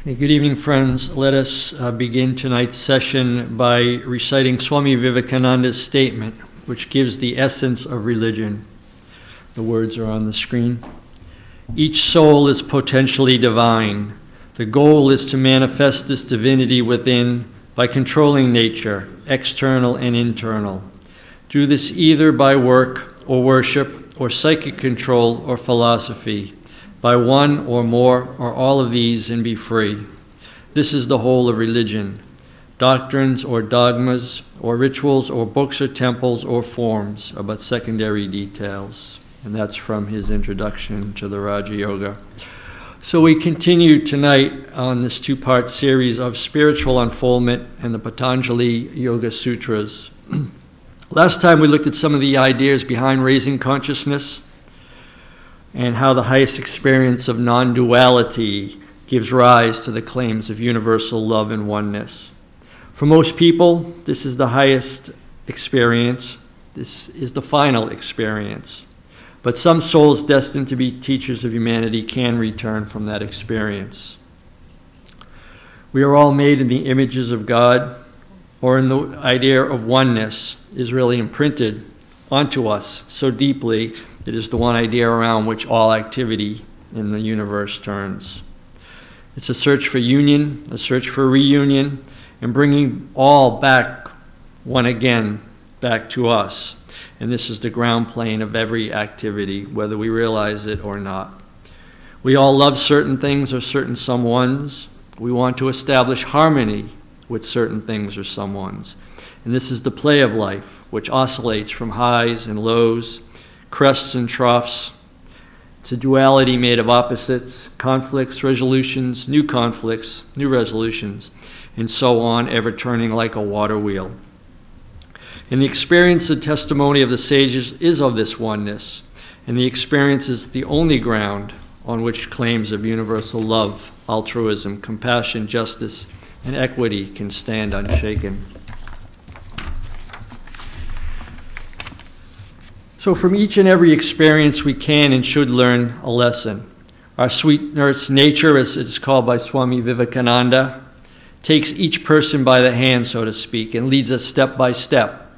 Hey, good evening, friends. Let us begin tonight's session by reciting Swami Vivekananda's statement, which gives the essence of religion. The words are on the screen. Each soul is potentially divine. The goal is to manifest this divinity within by controlling nature, external and internal. Do this either by work or worship or psychic control or philosophy, by one or more or all of these, and be free. This is the whole of religion. Doctrines or dogmas or rituals or books or temples or forms are but secondary details. And that's from his introduction to the Raja Yoga. So we continue tonight on this two-part series of spiritual unfoldment and the Patanjali Yoga Sutras. Last time we looked at some of the ideas behind raising consciousness and how the highest experience of non-duality gives rise to the claims of universal love and oneness. For most people, this is the highest experience. This is the final experience. But some souls destined to be teachers of humanity can return from that experience. We are all made in the images of God, or in the idea of oneness is really imprinted onto us so deeply. It is the one idea around which all activity in the universe turns. It's a search for union, a search for reunion, and bringing all back, one again, back to us. And this is the ground plane of every activity, whether we realize it or not. We all love certain things or certain someones. We want to establish harmony with certain things or someones. And this is the play of life, which oscillates from highs and lows, crests and troughs. It's a duality made of opposites, conflicts, resolutions, new conflicts, new resolutions, and so on, ever turning like a water wheel. And the experience and testimony of the sages is of this oneness, and the experience is the only ground on which claims of universal love, altruism, compassion, justice, and equity can stand unshaken. So from each and every experience we can and should learn a lesson. Our sweet nurse nature, as it's called by Swami Vivekananda, takes each person by the hand, so to speak, and leads us step by step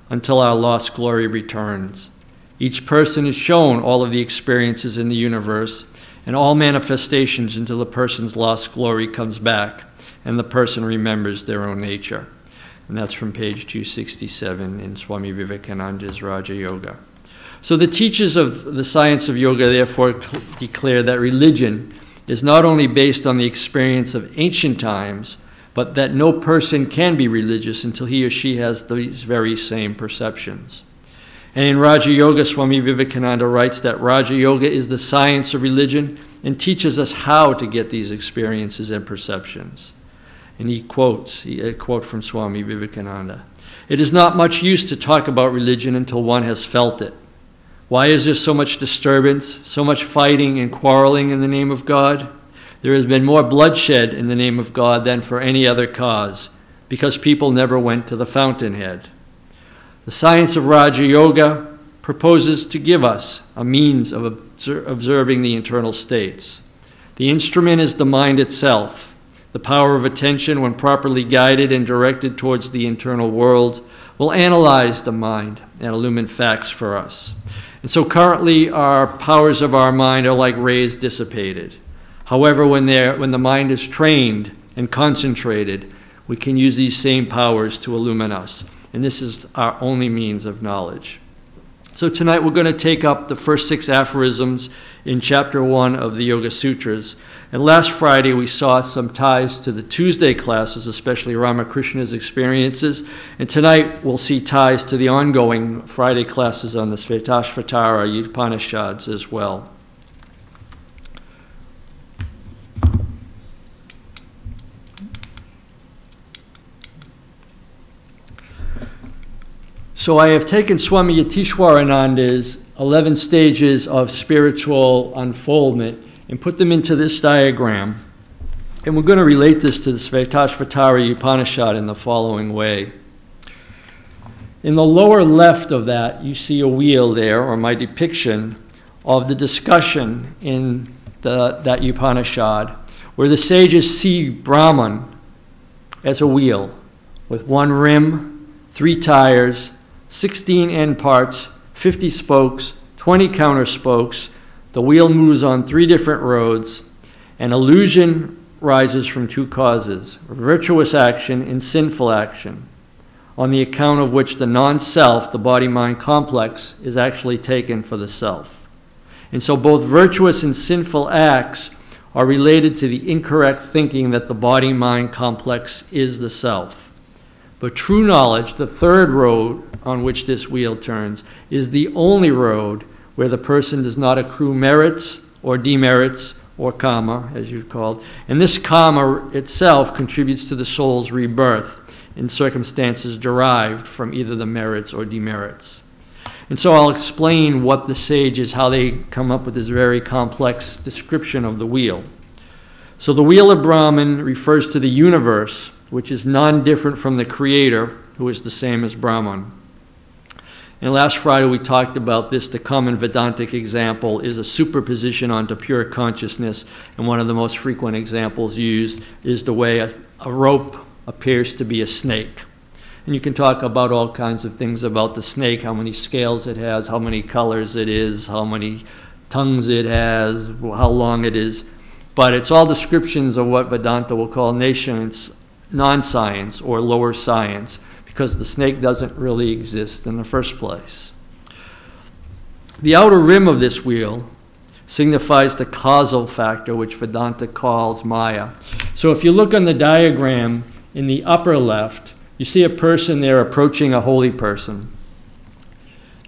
until our lost glory returns. Each person is shown all of the experiences in the universe and all manifestations until the person's lost glory comes back and the person remembers their own nature. And that's from page 267 in Swami Vivekananda's Raja Yoga. So the teachers of the science of yoga therefore declare that religion is not only based on the experience of ancient times, but that no person can be religious until he or she has these very same perceptions. And in Raja Yoga, Swami Vivekananda writes that Raja Yoga is the science of religion and teaches us how to get these experiences and perceptions. And he quotes a quote from Swami Vivekananda. It is not much use to talk about religion until one has felt it. Why is there so much disturbance, so much fighting and quarreling in the name of God? There has been more bloodshed in the name of God than for any other cause, because people never went to the fountainhead. The science of Raja Yoga proposes to give us a means of observing the internal states. The instrument is the mind itself. The power of attention, when properly guided and directed towards the internal world, will analyze the mind and illumine facts for us. And so currently our powers of our mind are like rays dissipated. However, when the mind is trained and concentrated, we can use these same powers to illumine us. And this is our only means of knowledge. So tonight we're going to take up the first 6 aphorisms in chapter 1 of the Yoga Sutras. And last Friday we saw some ties to the Tuesday classes, especially Ramakrishna's experiences. And tonight we'll see ties to the ongoing Friday classes on the Svetashvatara Upanishads as well. So I have taken Swami Yatishwarananda's 11 stages of spiritual unfoldment and put them into this diagram. And we're going to relate this to the Svetashvatara Upanishad in the following way. In the lower left of that, you see a wheel there, or my depiction, of the discussion in that Upanishad, where the sages see Brahman as a wheel with one rim, 3 tires, 16 end parts, 50 spokes, 20 counter spokes. The wheel moves on 3 different roads. An illusion rises from 2 causes, virtuous action and sinful action, on the account of which the non-self, the body-mind complex, is actually taken for the self. And so both virtuous and sinful acts are related to the incorrect thinking that the body-mind complex is the self. But true knowledge, the 3rd road on which this wheel turns, is the only road where the person does not accrue merits or demerits or karma, as you've called. And this karma itself contributes to the soul's rebirth in circumstances derived from either the merits or demerits. And so I'll explain what the sages, how they come up with this very complex description of the wheel. So the wheel of Brahman refers to the universe, which is non-different from the Creator, who is the same as Brahman. And last Friday we talked about this. The common Vedantic example is a superposition onto pure consciousness, and one of the most frequent examples used is the way a rope appears to be a snake. And you can talk about all kinds of things about the snake, how many scales it has, how many colors it is, how many tongues it has, how long it is. But it's all descriptions of what Vedanta will call nascent non-science or lower science, because the snake doesn't really exist in the first place. The outer rim of this wheel signifies the causal factor, which Vedanta calls Maya. So if you look on the diagram in the upper left, you see a person there approaching a holy person.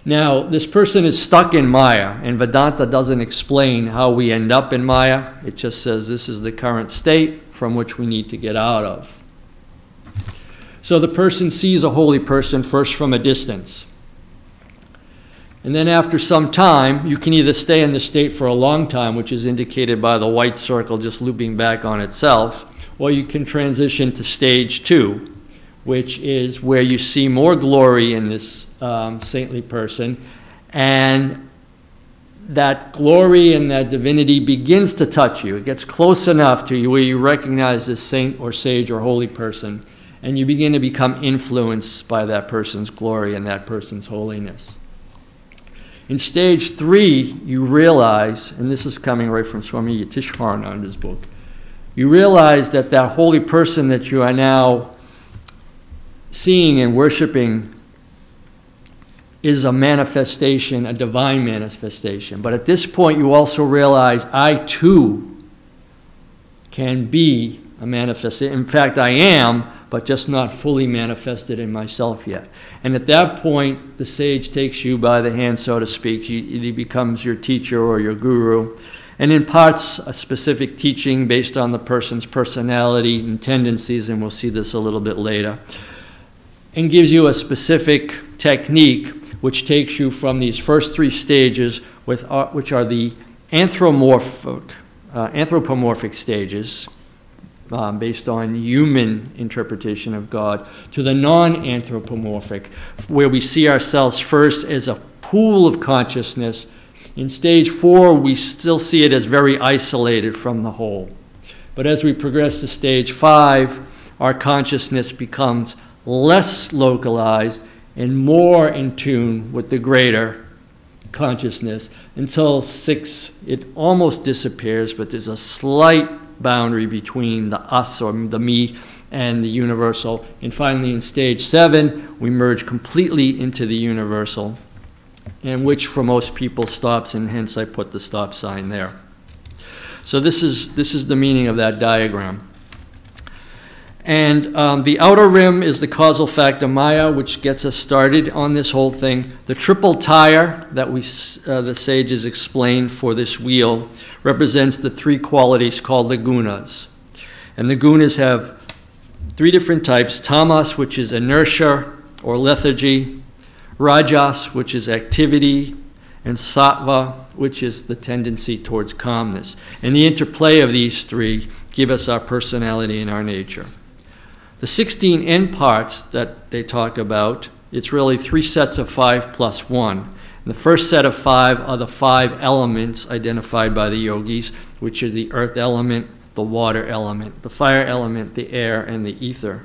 Now, this person is stuck in Maya, and Vedanta doesn't explain how we end up in Maya. It just says this is the current state from which we need to get out of. So the person sees a holy person first from a distance. And then after some time, you can either stay in the state for a long time, which is indicated by the white circle just looping back on itself, or you can transition to stage 2, which is where you see more glory in this saintly person, and that glory and that divinity begins to touch you. It gets close enough to you where you recognize this saint or sage or holy person, and you begin to become influenced by that person's glory and that person's holiness. In stage 3, you realize, and this is coming right from Swami Yatishwarananda's book, you realize that that holy person that you are now seeing and worshiping is a manifestation, a divine manifestation. But at this point, you also realize, I too can be a manifestation. In fact, I am, but just not fully manifested in myself yet. And at that point, the sage takes you by the hand, so to speak. He becomes your teacher or your guru, and imparts a specific teaching based on the person's personality and tendencies, and we'll see this a little bit later, and gives you a specific technique which takes you from these first 3 stages, which are the anthropomorphic stages, based on human interpretation of God, to the non-anthropomorphic, where we see ourselves first as a pool of consciousness. In stage 4, we still see it as very isolated from the whole. But as we progress to stage 5, our consciousness becomes less localized and more in tune with the greater consciousness. Until 6, it almost disappears, but there's a slight boundary between the us or the me and the universal. And finally, in stage 7, we merge completely into the universal, and which for most people stops, and hence I put the stop sign there. So this is the meaning of that diagram. And the outer rim is the causal factor Maya, which gets us started on this whole thing. The triple tire that the sages explained for this wheel represents the 3 qualities called the gunas. And the gunas have 3 different types: tamas, which is inertia or lethargy; rajas, which is activity; and sattva, which is the tendency towards calmness. And the interplay of these 3 give us our personality and our nature. The 16 end parts that they talk about, it's really 3 sets of 5 plus 1. And the first set of 5 are the 5 elements identified by the yogis, which are the earth element, the water element, the fire element, the air, and the ether.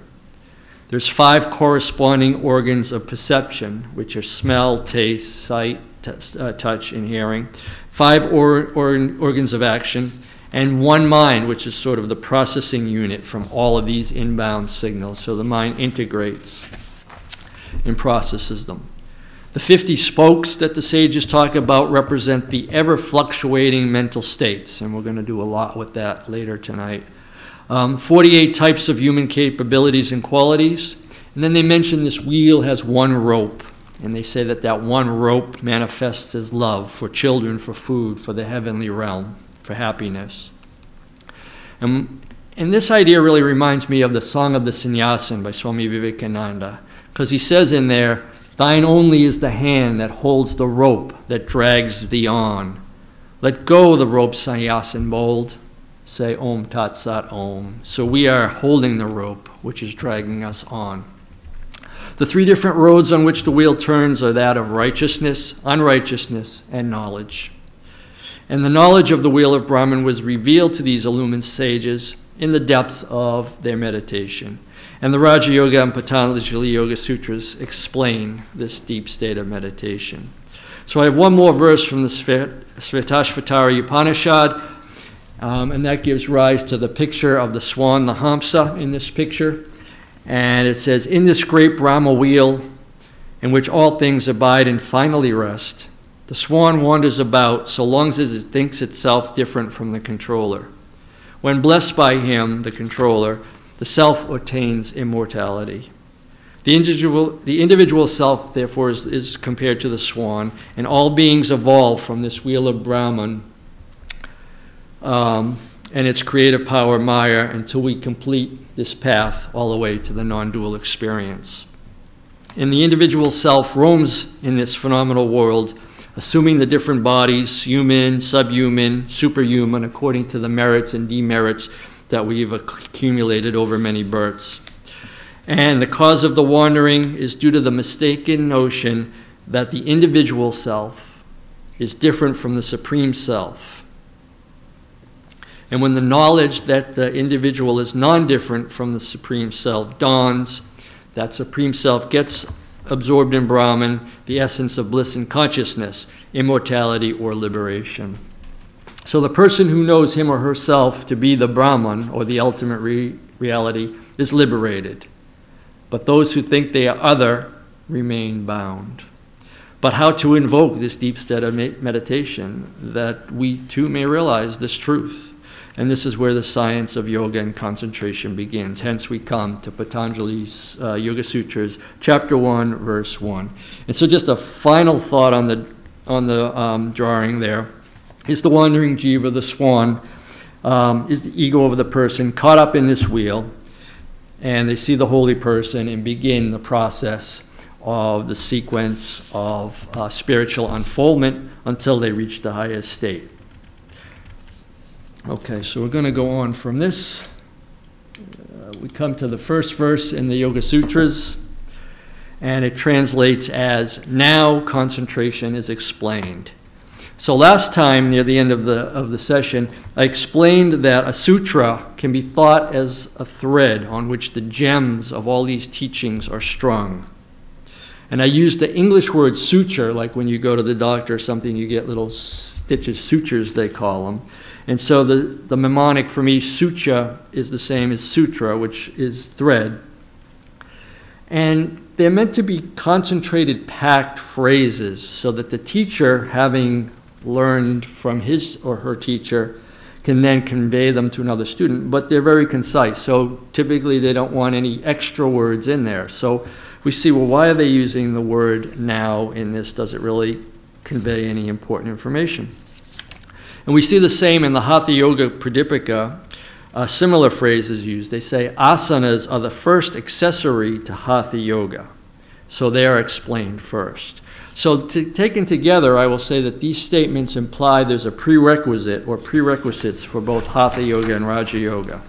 There's 5 corresponding organs of perception, which are smell, taste, sight, touch, and hearing. 5 organs of action, and 1 mind, which is sort of the processing unit from all of these inbound signals. So the mind integrates and processes them. The 50 spokes that the sages talk about represent the ever-fluctuating mental states, and we're going to do a lot with that later tonight. 48 types of human capabilities and qualities, and then they mention this wheel has 1 rope, and they say that that 1 rope manifests as love for children, for food, for the heavenly realm, for happiness. And this idea really reminds me of the Song of the Sannyasin by Swami Vivekananda, because he says in there, "Thine only is the hand that holds the rope that drags thee on. Let go the rope, sannyasin bold. Say Om Tat Sat Om." So we are holding the rope, which is dragging us on. The 3 different roads on which the wheel turns are that of righteousness, unrighteousness, and knowledge. And the knowledge of the wheel of Brahman was revealed to these illumined sages in the depths of their meditation. And the Raja Yoga and Patanjali Yoga Sutras explain this deep state of meditation. So I have one more verse from the Svetashvatara Upanishad, and that gives rise to the picture of the swan, the Hamsa, in this picture. And it says, "In this great Brahma wheel, in which all things abide and finally rest, the swan wanders about so long as it thinks itself different from the controller. When blessed by him, the controller, the self attains immortality." The individual self, therefore, is compared to the swan, and all beings evolve from this wheel of Brahman and its creative power, Maya, until we complete this path all the way to the non-dual experience. And the individual self roams in this phenomenal world, assuming the different bodies, human, subhuman, superhuman, according to the merits and demerits that we've accumulated over many births. And the cause of the wandering is due to the mistaken notion that the individual self is different from the Supreme Self. And when the knowledge that the individual is non-different from the Supreme Self dawns, that Supreme Self gets absorbed in Brahman, the essence of bliss and consciousness, immortality or liberation. So the person who knows him or herself to be the Brahman, or the ultimate reality, is liberated. But those who think they are other remain bound. But how to invoke this deep state of meditation, that we too may realize this truth. And this is where the science of yoga and concentration begins. Hence we come to Patanjali's Yoga Sutras, chapter 1, verse 1. And so just a final thought on the drawing there is the wandering jiva, the swan, is the ego of the person caught up in this wheel, and they see the holy person and begin the process of the sequence of spiritual unfoldment until they reach the highest state. Okay, so we're going to go on from this. We come to the first verse in the Yoga Sutras, and it translates as, "Now concentration is explained." So last time, near the end of the session, I explained that a sutra can be thought as a thread on which the gems of all these teachings are strung. And I used the English word suture, like when you go to the doctor or something, you get little stitches, sutures they call them. And so the mnemonic for me, sutra, is the same as sutra, which is thread. And they're meant to be concentrated, packed phrases so that the teacher, having learned from his or her teacher, can then convey them to another student. But they're very concise, so typically they don't want any extra words in there. So we see, well, why are they using the word now in this? Does it really convey any important information? And we see the same in the Hatha Yoga Pradipika. Similar phrases used. They say asanas are the first accessory to Hatha Yoga. So they are explained first. So taken together, I will say that these statements imply there's a prerequisite or prerequisites for both Hatha Yoga and Raja Yoga.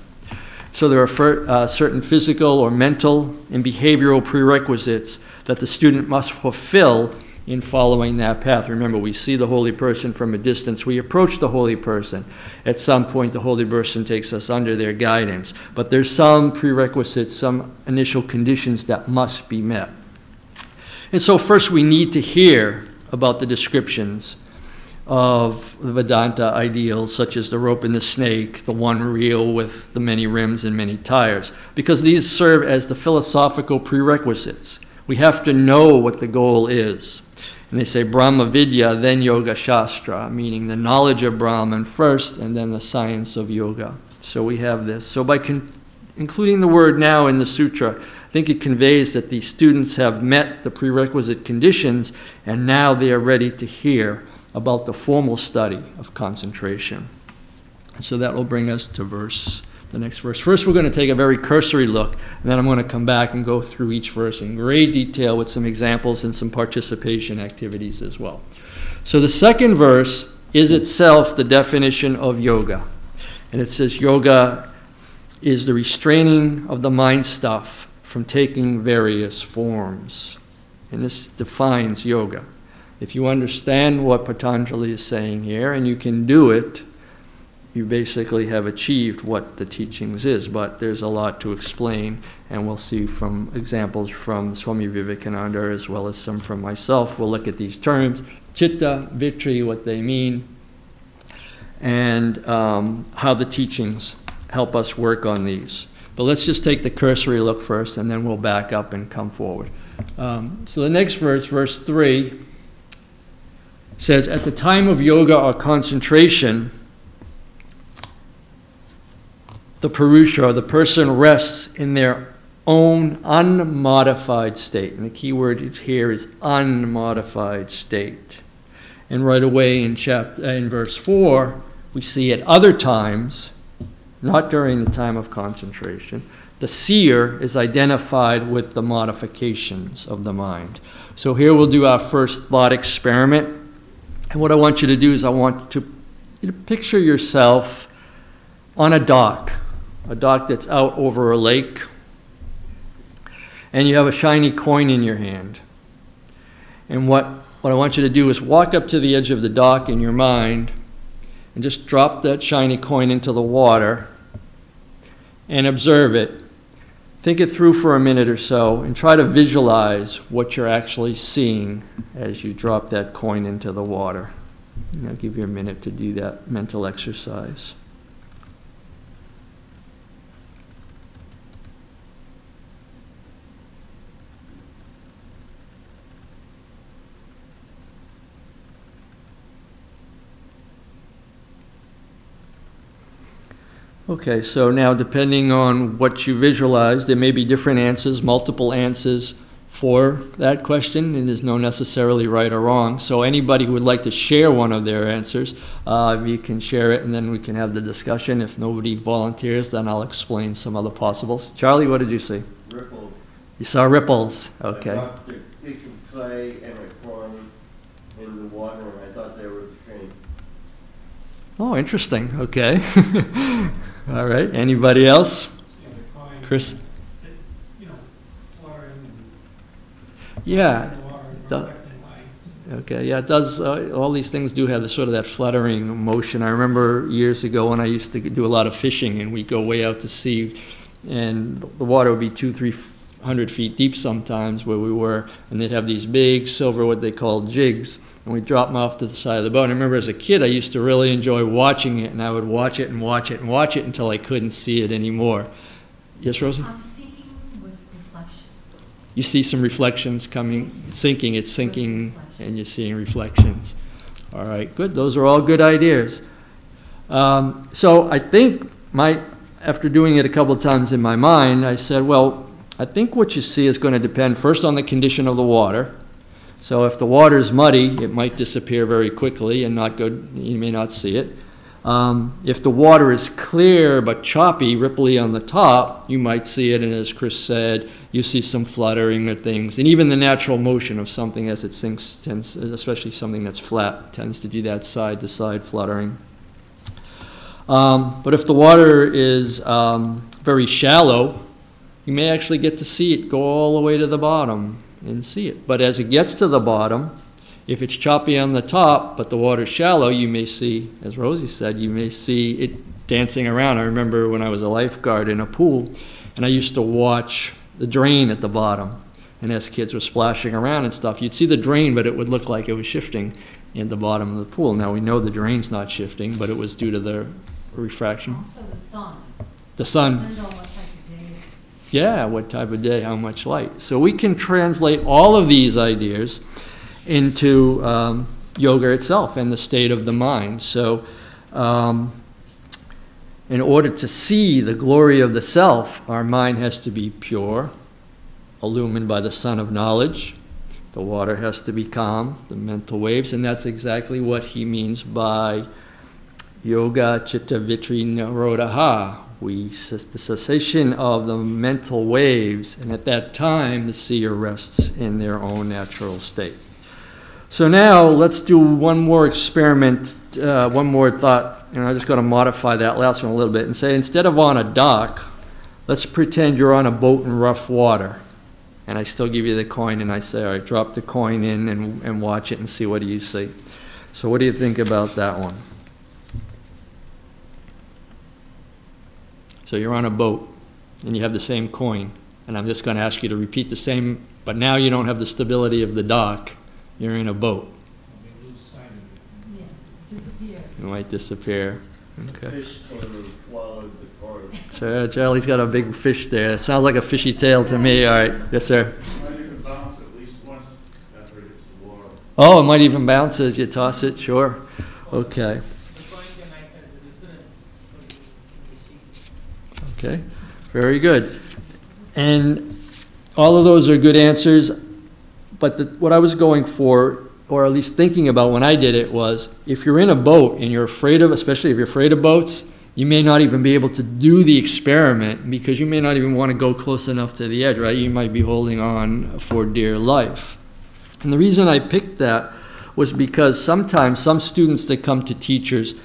So there are certain physical or mental and behavioral prerequisites that the student must fulfill in following that path. Remember, we see the holy person from a distance. We approach the holy person. At some point, the holy person takes us under their guidance. But there's some prerequisites, some initial conditions that must be met. And so first we need to hear about the descriptions of the Vedanta ideals, such as the rope and the snake, the one reel with the many rims and many tires, because these serve as the philosophical prerequisites. We have to know what the goal is. And they say Brahma Vidya, then Yoga Shastra, meaning the knowledge of Brahman first and then the science of yoga. So we have this. So by including the word now in the sutra, I think it conveys that the students have met the prerequisite conditions and now they are ready to hear about the formal study of concentration. So that will bring us to the next verse. First, we're going to take a very cursory look, and then I'm going to come back and go through each verse in great detail with some examples and some participation activities as well. So the second verse is itself the definition of yoga. And it says yoga is the restraining of the mind stuff from taking various forms. And this defines yoga. If you understand what Patanjali is saying here, and you can do it, you basically have achieved what the teachings is. But there's a lot to explain, and we'll see from examples from Swami Vivekananda as well as some from myself. We'll look at these terms, chitta, vittri, what they mean, and how the teachings help us work on these. But let's just take the cursory look first, and then we'll back up and come forward. So the next verse, verse 3, says, at the time of yoga or concentration, the Purusha, or the person, rests in their own unmodified state. And the key word here is unmodified state. And right away in verse 4, we see at other times, not during the time of concentration, the seer is identified with the modifications of the mind. So here we'll do our first thought experiment. And what I want you to do is I want you to picture yourself on a dock that's out over a lake, and you have a shiny coin in your hand. And what I want you to do is walk up to the edge of the dock in your mind and just drop that shiny coin into the water and observe it. Think it through for a minute or so and try to visualize what you're actually seeing as you drop that coin into the water. And I'll give you a minute to do that mental exercise. Okay, so now depending on what you visualize, there may be different answers, multiple answers for that question, and there's no necessarily right or wrong. So anybody who would like to share one of their answers, you can share it and then we can have the discussion. If nobody volunteers, then I'll explain some other possibles. Charlie, what did you see? Ripples. You saw ripples, okay. I dropped a piece of clay and a coin in the water, and I thought they were the same. Oh, interesting, okay. All right, anybody else? Yeah, the coin, Chris? you know, fluttering Yeah. and water and the- reflecting light. Okay, yeah, it does. All these things do have sort of that fluttering motion. I remember years ago when I used to do a lot of fishing, and we'd go way out to sea, and the water would be 200-300 feet deep sometimes where we were, and they'd have these big silver, what they call jigs, and we'd drop them off to the side of the boat. And I remember as a kid, I used to really enjoy watching it, and I would watch it and watch it and watch it until I couldn't see it anymore. Yes, Rosa? I'm sinking with reflection. You see some reflections coming, sinking, it's sinking, and you're seeing reflections. All right, good. Those are all good ideas. So I think after doing it a couple of times in my mind, I said, well, I think what you see is going to depend first on the condition of the water. So if the water is muddy, it might disappear very quickly and not go, you may not see it. If the water is clear but choppy, ripply on the top, you might see it, and as Chris said, you see some fluttering of things. And even the natural motion of something as it sinks tends, especially something that's flat, tends to do that side-to-side fluttering. But if the water is very shallow, you may actually get to see it go all the way to the bottom and see it. But as it gets to the bottom, If it's choppy on the top, but the water's shallow, you may see, as Rosie said, you may see it dancing around. I remember when I was a lifeguard in a pool, and I used to watch the drain at the bottom. And as kids were splashing around and stuff, you'd see the drain, but it would look like it was shifting in the bottom of the pool. Now we know the drain's not shifting, but it was due to the refraction. Also the sun. The sun. Depends on what type of day it is. Yeah, what type of day, how much light. So we can translate all of these ideas into yoga itself and the state of the mind. So in order to see the glory of the self, our mind has to be pure, illumined by the sun of knowledge. The water has to be calm, the mental waves, and that's exactly what he means by yoga chitta vitri nirodha. The cessation of the mental waves, and at that time the seer rests in their own natural state. So now let's do one more experiment, one more thought, and I'm just going to modify that last one a little bit and say instead of on a dock, let's pretend you're on a boat in rough water. And I still give you the coin and I say, all right, drop the coin in and watch it and see what do you see. So what do you think about that one? So you're on a boat and you have the same coin, and I'm just going to ask you to repeat the same, but now you don't have the stability of the dock. You're in a boat. They lose sight of it. Yes, disappear. It might disappear. The Okay. fish came and swallowed the coin. So Charlie's got a big fish there. It sounds like a fishy tail to me. All right. Yes, sir. Might even bounce at least once after it hits the water. Oh, it might even bounce as you toss it. Sure. Okay. The coin can act as a reference for the Okay. Very good. And all of those are good answers. But what I was going for, or at least thinking about when I did it, was if you're in a boat and you're afraid of, especially if you're afraid of boats, you may not even be able to do the experiment because you may not even want to go close enough to the edge, right? You might be holding on for dear life. And the reason I picked that was because sometimes some students that come to teachers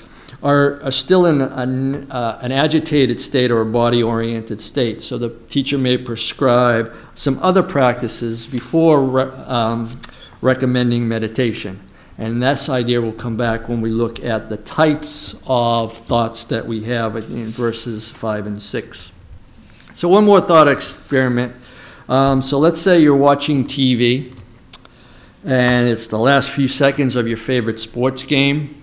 are still in an agitated state or a body-oriented state. So the teacher may prescribe some other practices before recommending meditation. And this idea will come back when we look at the types of thoughts that we have in verses 5 and 6. So one more thought experiment. So let's say you're watching TV, and it's the last few seconds of your favorite sports game,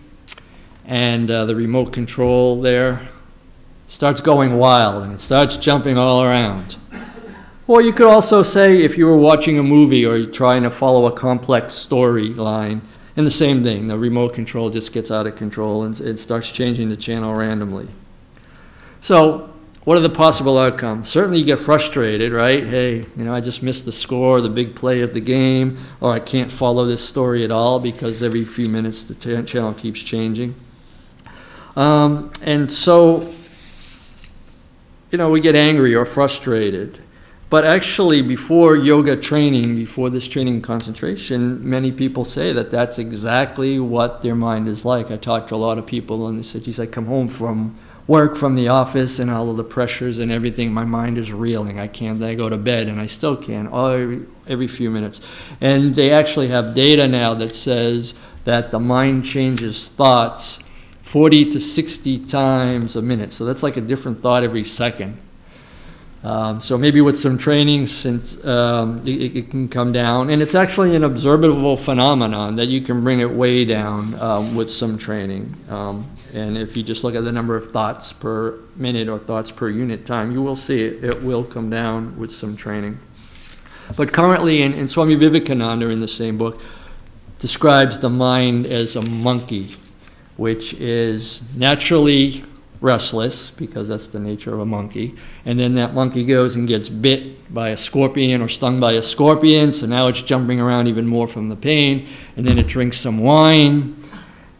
and the remote control there starts going wild, and it starts jumping all around. Or you could also say if you were watching a movie or you're trying to follow a complex storyline, and the same thing, the remote control just gets out of control and it starts changing the channel randomly. So what are the possible outcomes? Certainly you get frustrated, right? Hey, I just missed the score, the big play of the game, or I can't follow this story at all because every few minutes the channel keeps changing. And so, we get angry or frustrated. But actually, before yoga training, before this training concentration, many people say that that's exactly what their mind is like. I talked to a lot of people, and they said, geez, I come home from work, from the office, and all of the pressures and everything, my mind is reeling. I go to bed, and I still can't, every few minutes. And they actually have data now that says that the mind changes thoughts 40 to 60 times a minute. So that's like a different thought every second. So maybe with some training, since it can come down. And it's actually an observable phenomenon that you can bring it way down with some training. And if you just look at the number of thoughts per minute or thoughts per unit time, you will see it will come down with some training. But currently, in Swami Vivekananda in the same book, describes the mind as a monkey, which is naturally restless, because that's the nature of a monkey, and then that monkey goes and gets bit by a scorpion or stung by a scorpion, so now it's jumping around even more from the pain, and then it drinks some wine,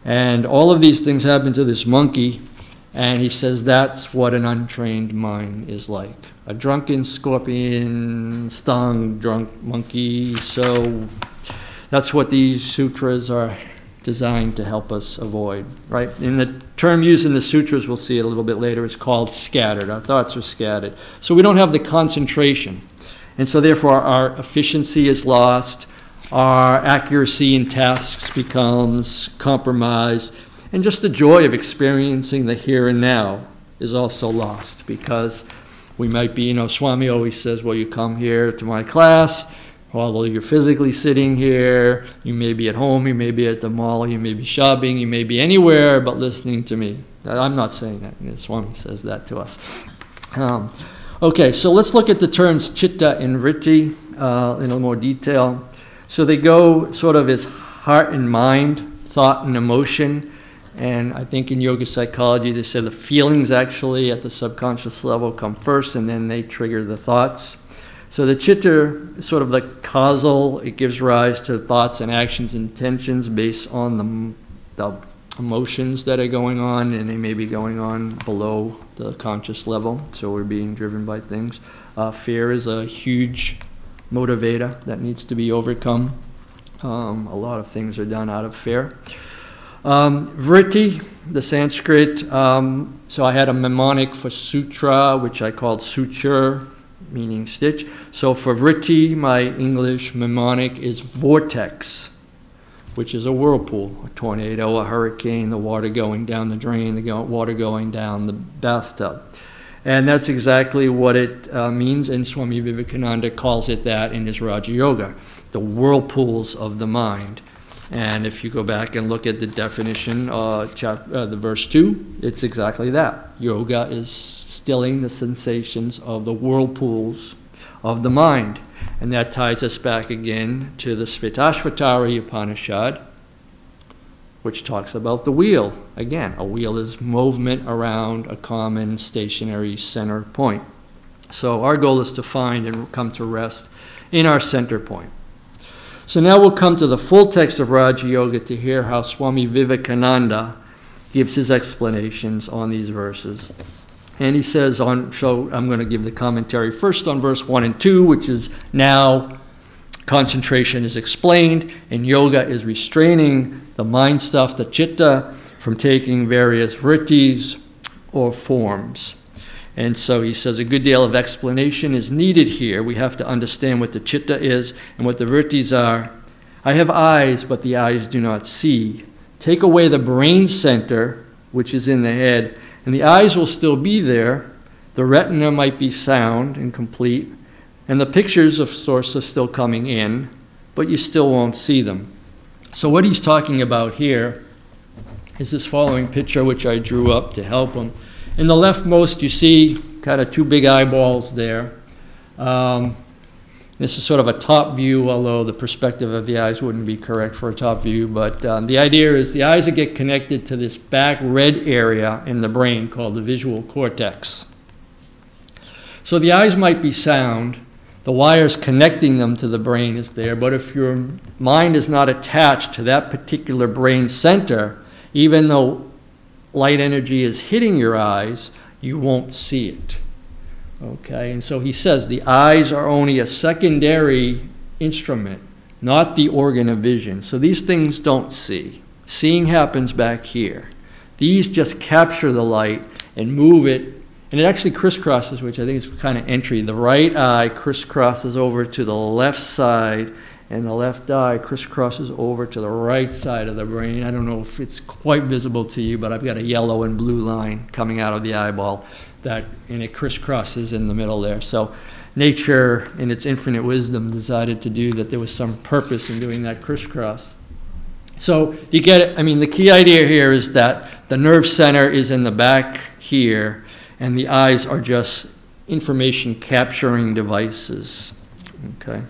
and all of these things happen to this monkey, and he says that's what an untrained mind is like. A drunken scorpion, stung, drunk monkey. So that's what these sutras are designed to help us avoid, right? And the term used in the sutras, we'll see it a little bit later, is called scattered. Our thoughts are scattered. So we don't have the concentration. And so therefore our efficiency is lost, our accuracy in tasks becomes compromised, and just the joy of experiencing the here and now is also lost, because we might be, Swami always says, well, you come here to my class, although you're physically sitting here, you may be at home, you may be at the mall, you may be shopping, you may be anywhere but listening to me. I'm not saying that. Swami says that to us. Okay, so let's look at the terms chitta and vritti in a little more detail. So they go sort of as heart and mind, thought and emotion. And I think in yoga psychology, they say the feelings actually at the subconscious level come first, and then they trigger the thoughts. So the chitta is sort of the causal. It gives rise to thoughts and actions and intentions based on the emotions that are going on, and they may be going on below the conscious level. So we're being driven by things. Fear is a huge motivator that needs to be overcome. A lot of things are done out of fear. Vritti, the Sanskrit, so I had a mnemonic for sutra, which I called suture, meaning stitch. So for vritti, my English mnemonic is vortex, which is a whirlpool, a tornado, a hurricane, the water going down the drain, the water going down the bathtub. And that's exactly what it means, and Swami Vivekananda calls it that in his Raja Yoga, the whirlpools of the mind. And if you go back and look at the definition, the verse 2, it's exactly that. Yoga is stilling the sensations of the whirlpools of the mind. And that ties us back again to the Svetashvatara Upanishad, which talks about the wheel. Again, a wheel is movement around a common stationary center point. So our goal is to find and come to rest in our center point. So now we'll come to the full text of Raja Yoga to hear how Swami Vivekananda gives his explanations on these verses. And he says so I'm going to give the commentary first on verse 1 and 2, which is now concentration is explained, and yoga is restraining the mind stuff, the chitta, from taking various vrittis or forms. And so he says a good deal of explanation is needed here. We have to understand what the chitta is and what the vrittis are. I have eyes, but the eyes do not see. Take away the brain center, which is in the head, and the eyes will still be there. The retina might be sound and complete, and the pictures of source are still coming in, but you still won't see them. So what he's talking about here is this following picture, which I drew up to help him. In the leftmost, you see kind of two big eyeballs there. This is sort of a top view, although the perspective of the eyes wouldn't be correct for a top view. But the idea is the eyes get connected to this back red area in the brain called the visual cortex. So the eyes might be sound. The wires connecting them to the brain is there. But if your mind is not attached to that particular brain center, even though light energy is hitting your eyes, you won't see it. Okay, and so he says the eyes are only a secondary instrument, not the organ of vision. So these things don't see. Seeing happens back here. These just capture the light and move it, and it actually crisscrosses, which I think is kind of entry. The right eye crisscrosses over to the left side, and the left eye crisscrosses over to the right side of the brain. I don't know if it's quite visible to you, but I've got a yellow and blue line coming out of the eyeball, and it crisscrosses in the middle there. So nature, in its infinite wisdom, decided to do that. There was some purpose in doing that crisscross. So you get it. I mean, the key idea here is that the nerve center is in the back here, and the eyes are just information capturing devices. Okay.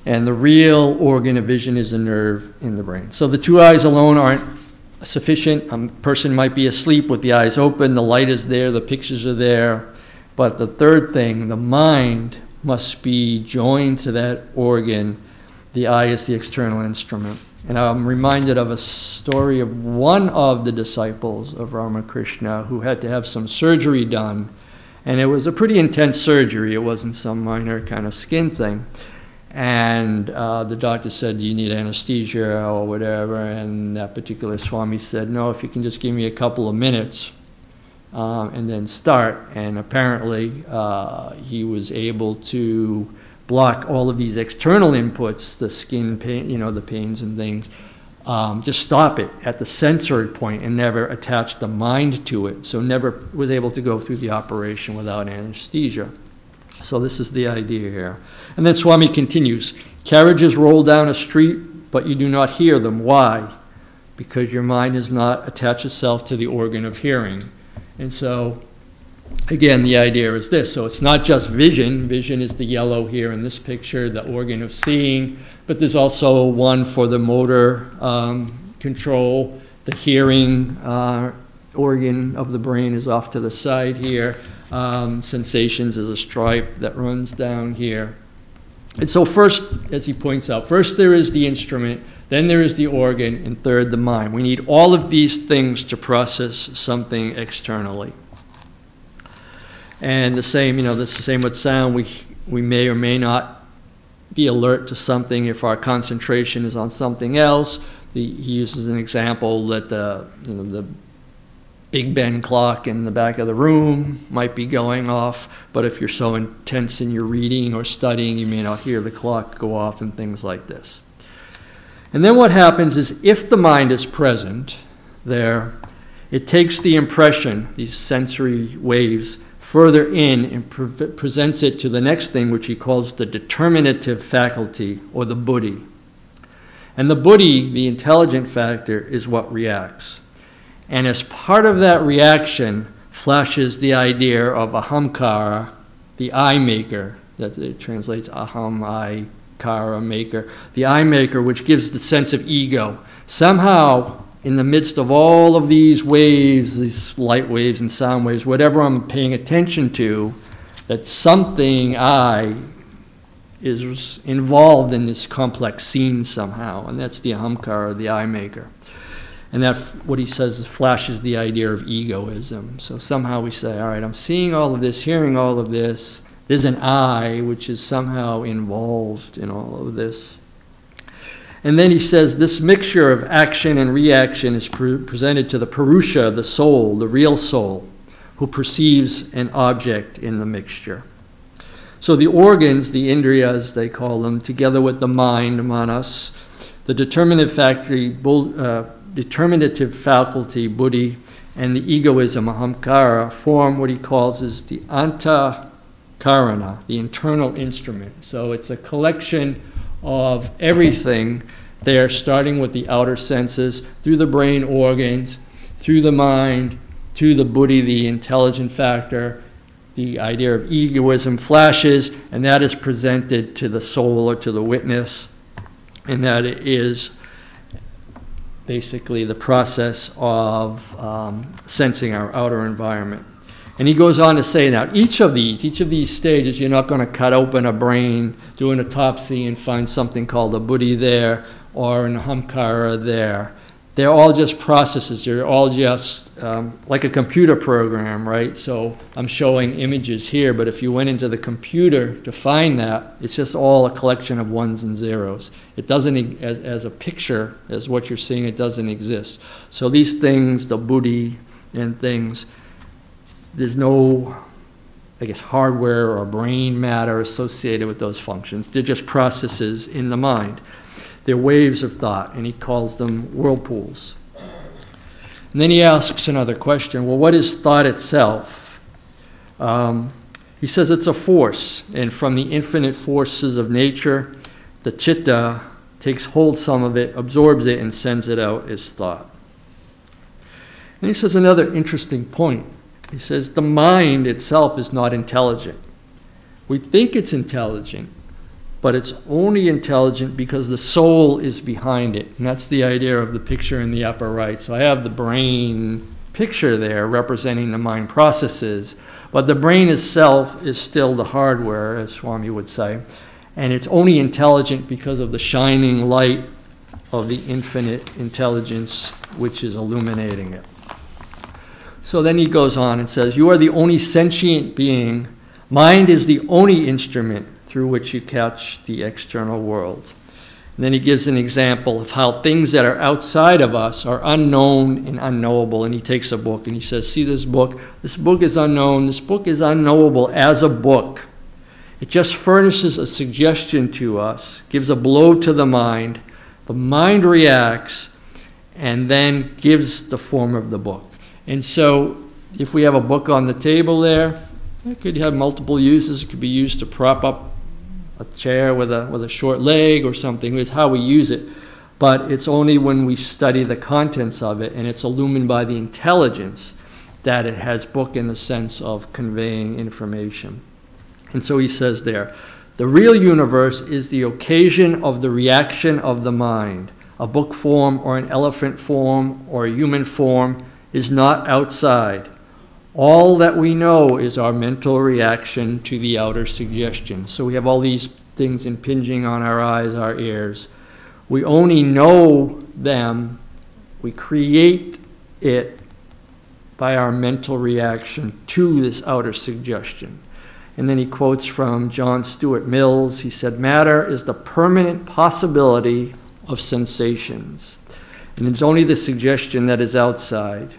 And the real organ of vision is a nerve in the brain. So the two eyes alone aren't sufficient. A person might be asleep with the eyes open, the light is there, the pictures are there. But the third thing, the mind must be joined to that organ. The eye is the external instrument. And I'm reminded of a story of one of the disciples of Ramakrishna who had to have some surgery done. And it was a pretty intense surgery. It wasn't some minor kind of skin thing. And the doctor said, do you need anesthesia or whatever? And that particular Swami said, no, if you can just give me a couple of minutes and then start. And apparently he was able to block all of these external inputs, the skin pain, you know, the pains and things. Just stop it at the sensory point and never attach the mind to it. So never was able to go through the operation without anesthesia. So this is the idea here. And then Swami continues, carriages roll down a street, but you do not hear them. Why? Because your mind has not attached itself to the organ of hearing. And so, again, the idea is this. So it's not just vision. Vision is the yellow here in this picture, the organ of seeing. But there's also one for the motor control. The hearing organ of the brain is off to the side here. Sensations is a stripe that runs down here. And so first, as he points out, first there is the instrument, then there is the organ, and third, the mind. We need all of these things to process something externally. And the same, you know, this is the same with sound. We may or may not be alert to something if our concentration is on something else. He uses an example that the Big Ben clock in the back of the room might be going off, but if you're so intense in your reading or studying, you may not hear the clock go off and things like this. And then what happens is if the mind is present there, it takes the impression, these sensory waves, further in and presents it to the next thing, which he calls the determinative faculty, or the buddhi. And the buddhi, the intelligent factor, is what reacts. And as part of that reaction flashes the idea of ahamkara, the I maker, that it translates aham, I, kara, maker, the I maker, which gives the sense of ego. Somehow, in the midst of all of these waves, these light waves and sound waves, whatever I'm paying attention to, that something I is involved in this complex scene somehow, and that's the ahamkara, the I maker. And that, what he says, is flashes the idea of egoism. So somehow we say, all right, I'm seeing all of this, hearing all of this. There's an I which is somehow involved in all of this. And then he says this mixture of action and reaction is presented to the Purusha, the soul, the real soul, who perceives an object in the mixture. So the organs, the indriyas, they call them, together with the mind, manas, the determinative faculty, buddhi, and the egoism, ahamkara, form what he calls is the antakarana, the internal instrument. So it's a collection of everything there, starting with the outer senses, through the brain organs, through the mind, to the buddhi, the intelligent factor. The idea of egoism flashes, and that is presented to the soul or to the witness, and that is basically the process of sensing our outer environment. And he goes on to say now, each of these stages, you're not going to cut open a brain, do an autopsy and find something called a buddhi there or an ahamkara there. They're all just processes. They're all just like a computer program, right? So I'm showing images here, but if you went into the computer to find that, it's just all a collection of ones and zeros. It doesn't, as a picture, as what you're seeing, it doesn't exist. So these things, the buddhi and things, there's no, I guess, hardware or brain matter associated with those functions. They're just processes in the mind. They're waves of thought, and he calls them whirlpools. And then he asks another question, well, what is thought itself? He says it's a force, and from the infinite forces of nature, the chitta takes hold some of it, absorbs it, and sends it out as thought. And he says another interesting point. He says the mind itself is not intelligent. We think it's intelligent, but it's only intelligent because the soul is behind it. And that's the idea of the picture in the upper right. So I have the brain picture there representing the mind processes, but the brain itself is still the hardware, as Swami would say. And it's only intelligent because of the shining light of the infinite intelligence which is illuminating it. So then he goes on and says, you are the only sentient being. Mind is the only instrument through which you catch the external world. And then he gives an example of how things that are outside of us are unknown and unknowable. And he takes a book and he says, see this book? This book is unknown. This book is unknowable as a book. It just furnishes a suggestion to us, gives a blow to the mind reacts, and then gives the form of the book. And so if we have a book on the table there, it could have multiple uses. It could be used to prop up a chair with a short leg or something. It's how we use it. But it's only when we study the contents of it and it's illumined by the intelligence that it has book in the sense of conveying information. And so he says there, the real universe is the occasion of the reaction of the mind. A book form or an elephant form or a human form is not outside. All that we know is our mental reaction to the outer suggestion. So we have all these things impinging on our eyes, our ears. We only know them, we create it by our mental reaction to this outer suggestion. And then he quotes from John Stuart Mills. He said, matter is the permanent possibility of sensations. And it's only the suggestion that is outside.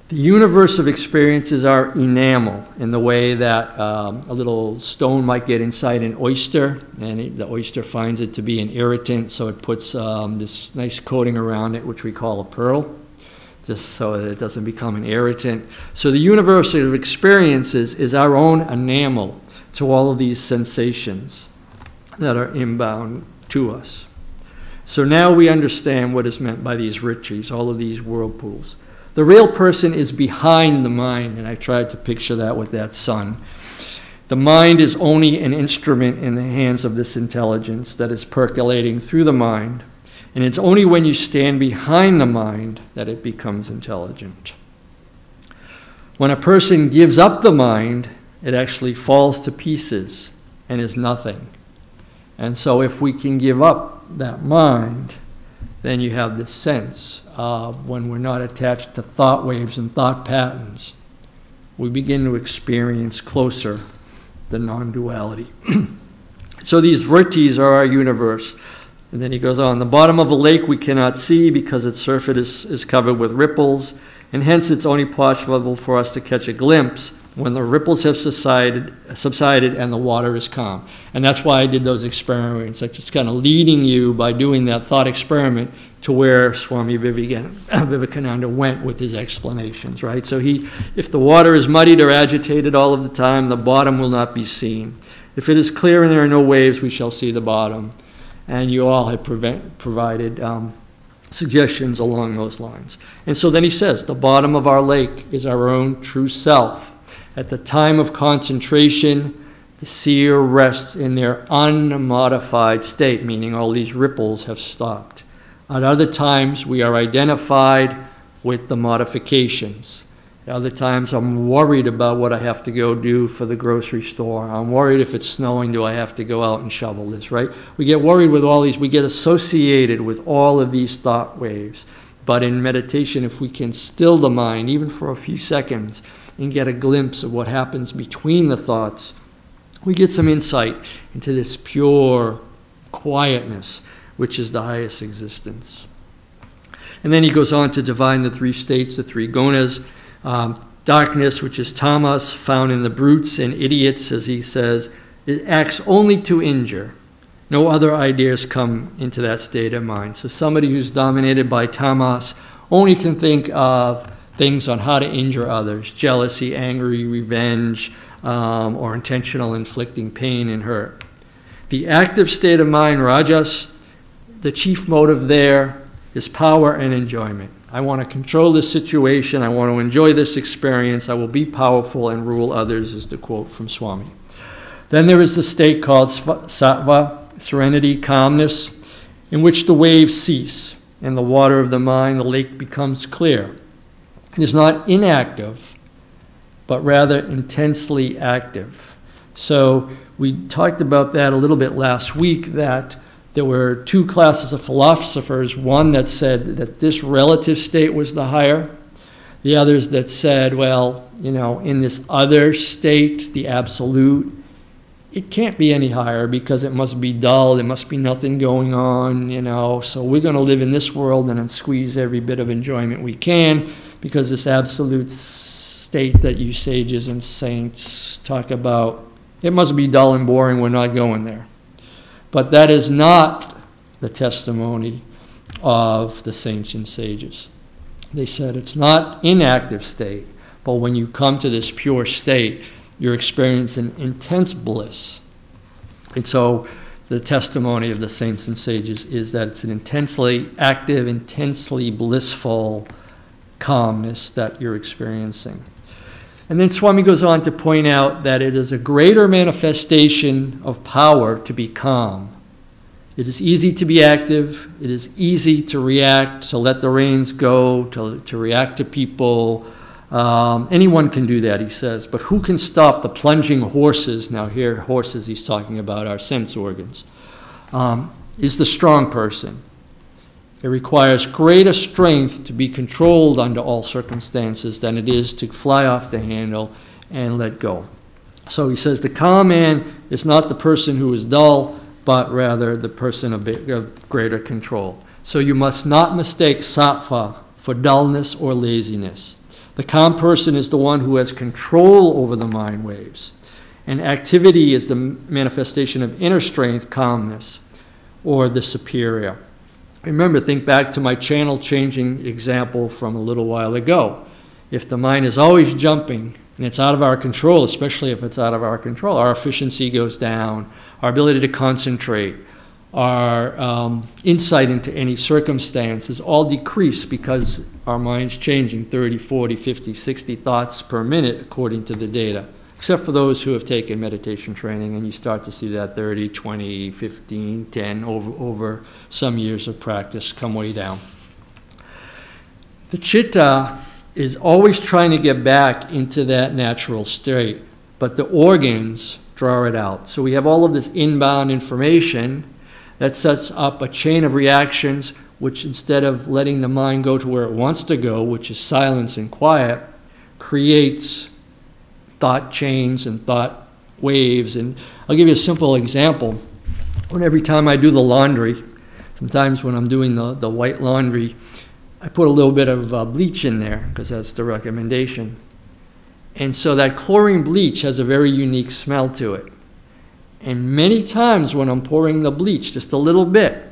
The universe of experience is our enamel, in the way that a little stone might get inside an oyster, and the oyster finds it to be an irritant, so it puts this nice coating around it, which we call a pearl, just so that it doesn't become an irritant. So the universe of experiences is our own enamel to all of these sensations that are inbound to us. So now we understand what is meant by these riches, all of these whirlpools. The real person is behind the mind, and I tried to picture that with that sun. The mind is only an instrument in the hands of this intelligence that is percolating through the mind, and it's only when you stand behind the mind that it becomes intelligent. When a person gives up the mind, it actually falls to pieces and is nothing. And so if we can give up that mind, then you have this sense of when we're not attached to thought waves and thought patterns, we begin to experience closer the non-duality. So these vrittis are our universe. And then he goes on, the bottom of a lake we cannot see because its surface is covered with ripples, and hence it's only possible for us to catch a glimpse when the ripples have subsided and the water is calm. And that's why I did those experiments. I'm just kind of leading you by doing that thought experiment to where Swami Vivekananda went with his explanations, right? So if the water is muddied or agitated all of the time, the bottom will not be seen. If it is clear and there are no waves, we shall see the bottom. And you all have provided suggestions along those lines. And so then he says, the bottom of our lake is our own true self. At the time of concentration, the seer rests in their unmodified state, meaning all these ripples have stopped. At other times, we are identified with the modifications. At other times, I'm worried about what I have to go do for the grocery store. I'm worried if it's snowing, do I have to go out and shovel this, right? We get worried with all these. We get associated with all of these thought waves. But in meditation, if we can still the mind, even for a few seconds, and get a glimpse of what happens between the thoughts, we get some insight into this pure quietness, which is the highest existence. And then he goes on to define the three states, the three gunas. Darkness, which is tamas, found in the brutes and idiots, as he says, it acts only to injure. No other ideas come into that state of mind. So somebody who's dominated by tamas only can think of things on how to injure others, jealousy, anger, revenge, or intentional inflicting pain and hurt. The active state of mind, rajas, the chief motive there is power and enjoyment. I want to control this situation. I want to enjoy this experience. I will be powerful and rule others, is the quote from Swami. Then there is the state called sattva, serenity, calmness, in which the waves cease. In the water of the mind, the lake becomes clear. It is not inactive, but rather intensely active. So we talked about that a little bit last week, that there were two classes of philosophers, one that said that this relative state was the higher, the others that said, well, in this other state, the absolute, it can't be any higher because it must be dull, there must be nothing going on, so we're going to live in this world and then squeeze every bit of enjoyment we can, because this absolute state that you sages and saints talk about It must be dull and boring, we're not going there. But that is not the testimony of the saints and sages. They said it's not inactive state, but when you come to this pure state, you're experiencing intense bliss. And so the testimony of the saints and sages is that it's an intensely active, intensely blissful calmness that you're experiencing. And then Swami goes on to point out that it is a greater manifestation of power to be calm. It is easy to be active. It is easy to react, to let the reins go, to react to people. Anyone can do that, he says. But who can stop the plunging horses? Now here, horses he's talking about our sense organs. Is the strong person. It requires greater strength to be controlled under all circumstances than it is to fly off the handle and let go. So he says the calm man is not the person who is dull, but rather the person of greater control. So you must not mistake sattva for dullness or laziness. The calm person is the one who has control over the mind waves. And activity is the manifestation of inner strength, calmness, or the superior. Remember, think back to my channel changing example from a little while ago. If the mind is always jumping and it's out of our control, especially if it's out of our control, our efficiency goes down, our ability to concentrate, our insight into any circumstance is all decreased because our mind's changing 30, 40, 50, 60 thoughts per minute according to the data, except for those who have taken meditation training, and you start to see that 30, 20, 15, 10 over some years of practice come way down. The citta is always trying to get back into that natural state, but the organs draw it out. So we have all of this inbound information that sets up a chain of reactions which, instead of letting the mind go to where it wants to go, which is silence and quiet, creates thought chains and thought waves. And I'll give you a simple example. Every time I do the laundry, sometimes when I'm doing the white laundry, I put a little bit of bleach in there because that's the recommendation. And so that chlorine bleach has a very unique smell to it. And many times when I'm pouring the bleach, just a little bit,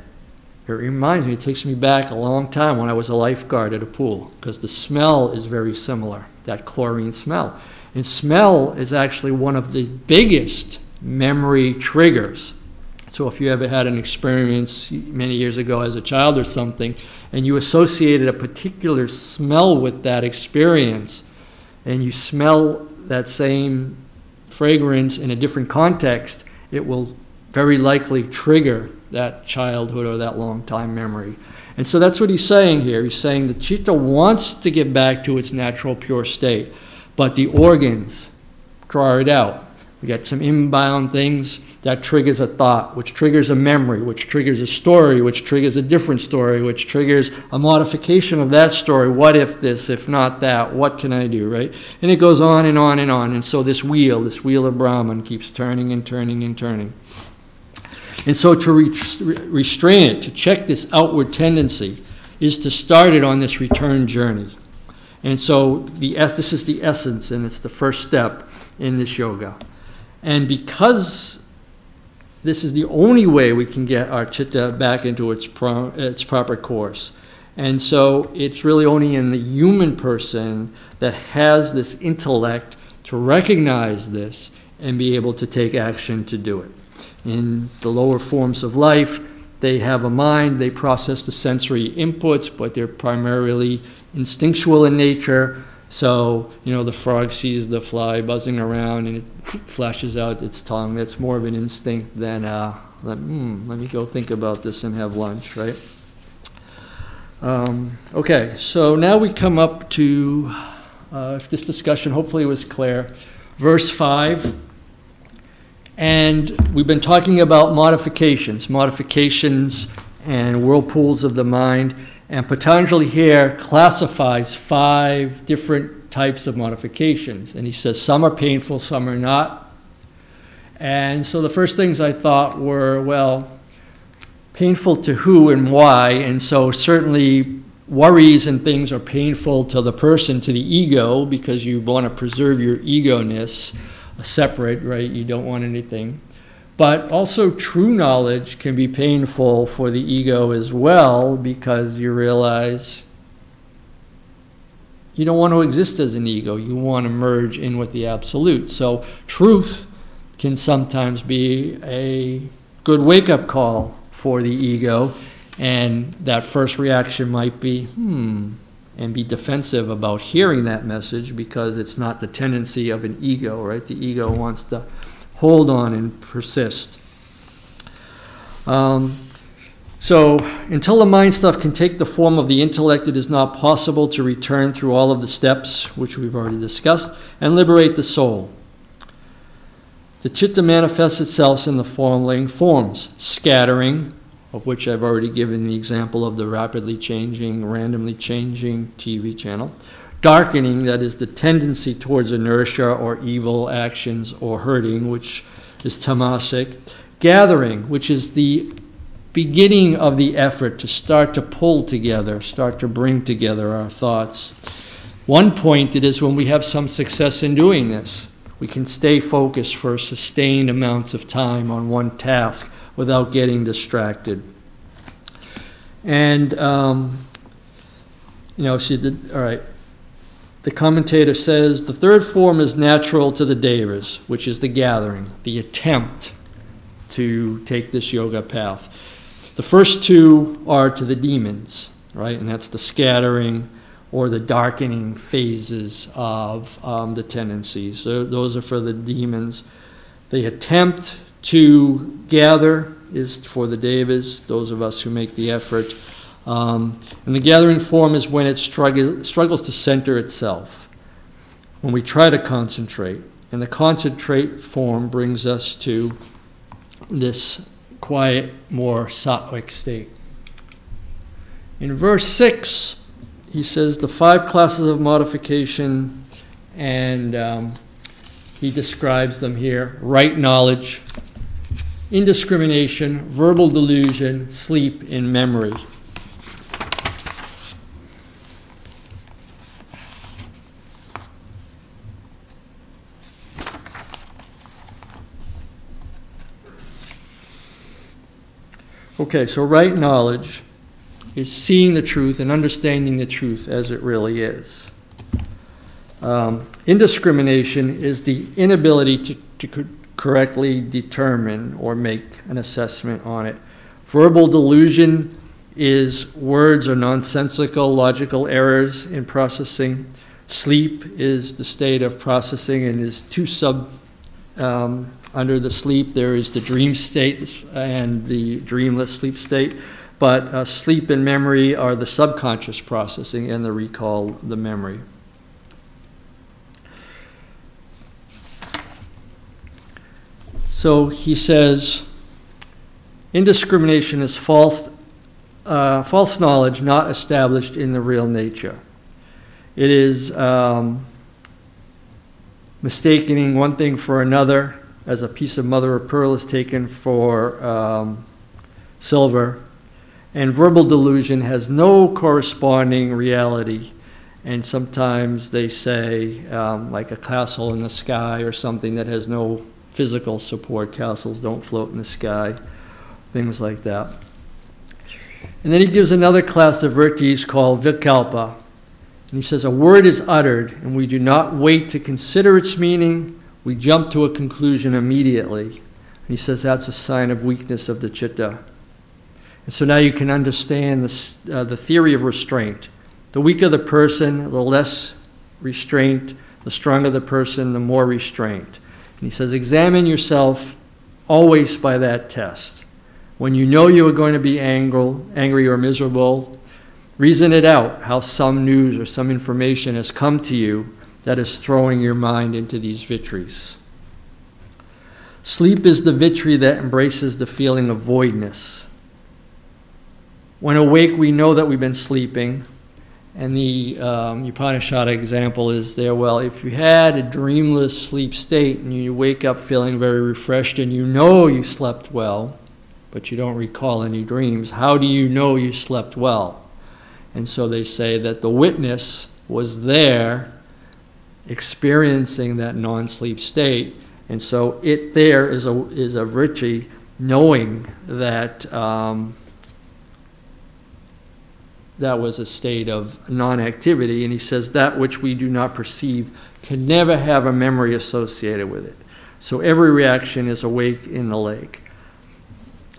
it reminds me, it takes me back a long time when I was a lifeguard at a pool, because the smell is very similar, that chlorine smell. And smell is actually one of the biggest memory triggers. So if you ever had an experience many years ago as a child or something, and you associated a particular smell with that experience, and you smell that same fragrance in a different context, it will very likely trigger that childhood or that long time memory. And so that's what he's saying here. He's saying the citta wants to get back to its natural pure state, but the organs draw it out. We get some inbound things that triggers a thought, which triggers a memory, which triggers a story, which triggers a different story, which triggers a modification of that story. What if this, if not that? What can I do, right? And it goes on and on and on. And so this wheel of Brahman keeps turning and turning and turning. And so to restrain it, to check this outward tendency, is to start it on this return journey. And so this is the essence, and it's the first step in this yoga. And because this is the only way we can get our citta back into its proper course. And so it's really only in the human person that has this intellect to recognize this and be able to take action to do it. In the lower forms of life, they have a mind, they process the sensory inputs, but they're primarily instinctual in nature. So, the frog sees the fly buzzing around and it flashes out its tongue. That's more of an instinct than, let me go think about this and have lunch, right? Okay, so now we come up to, if this discussion hopefully was clear, verse 5. And we've been talking about modifications and whirlpools of the mind. And Patanjali here classifies 5 different types of modifications. And he says some are painful, some are not. And so the first things I thought were, well, painful to who and why? And so certainly worries and things are painful to the person, to the ego, because you want to preserve your ego-ness. separate, right? You don't want anything. But also true knowledge can be painful for the ego as well, because you realize you don't want to exist as an ego. You want to merge in with the absolute. So truth can sometimes be a good wake-up call for the ego, and that first reaction might be, and be defensive about hearing that message, because it's not the tendency of an ego, right? The ego wants to hold on and persist. So until the mind stuff can take the form of the intellect, it is not possible to return through all of the steps, which we've already discussed, and liberate the soul. The chitta manifests itself in the following forms: scattering, of which I've already given the example of the rapidly changing, randomly changing TV channel; darkening, that is the tendency towards inertia or evil actions or hurting, which is tamasic; gathering, which is the beginning of the effort to start to pull together, start to bring together our thoughts. One point, it is when we have some success in doing this. We can stay focused for sustained amounts of time on one task without getting distracted. And, all right. The commentator says, the third form is natural to the devas, which is the gathering, the attempt to take this yoga path. The first two are to the demons, right? And that's the scattering or the darkening phases of the tendencies. So those are for the demons. The attempt to gather is for the devas, those of us who make the effort. And the gathering form is when it struggles to center itself, when we try to concentrate. And the concentrate form brings us to this quiet, more sattvic state. In verse 6, he says the 5 classes of modification, and he describes them here: right knowledge, indiscrimination, verbal delusion, sleep, and memory. Okay, so right knowledge is seeing the truth and understanding the truth as it really is. Indiscrimination is the inability to correctly determine or make an assessment on it. Verbal delusion is words or nonsensical logical errors in processing. Sleep is the state of processing, and is two under the sleep there is the dream state and the dreamless sleep state. But sleep and memory are the subconscious processing and the recall, the memory. So he says, indiscrimination is false knowledge not established in the real nature. It is mistaking one thing for another, as a piece of mother of pearl is taken for silver. And verbal delusion has no corresponding reality. And sometimes they say, like a castle in the sky or something that has no physical support. Castles don't float in the sky, things like that. And then he gives another class of virtues called vikalpa. And he says, a word is uttered, and we do not wait to consider its meaning. We jump to a conclusion immediately. And he says that's a sign of weakness of the chitta. And so now you can understand the theory of restraint. The weaker the person, the less restraint. The stronger the person, the more restraint. And he says, examine yourself always by that test. When you know you are going to be angry or miserable, reason it out, how some news or some information has come to you that is throwing your mind into these vitries. Sleep is the vitri that embraces the feeling of voidness. When awake, we know that we've been sleeping. And the Upanishad example is there, well, if you had a dreamless sleep state and you wake up feeling very refreshed and you know you slept well, but you don't recall any dreams, how do you know you slept well? And so they say that the witness was there experiencing that non-sleep state, And so it there is a vritti, knowing that that was a state of non-activity. And he says that which we do not perceive can never have a memory associated with it. So every reaction is awake in the lake.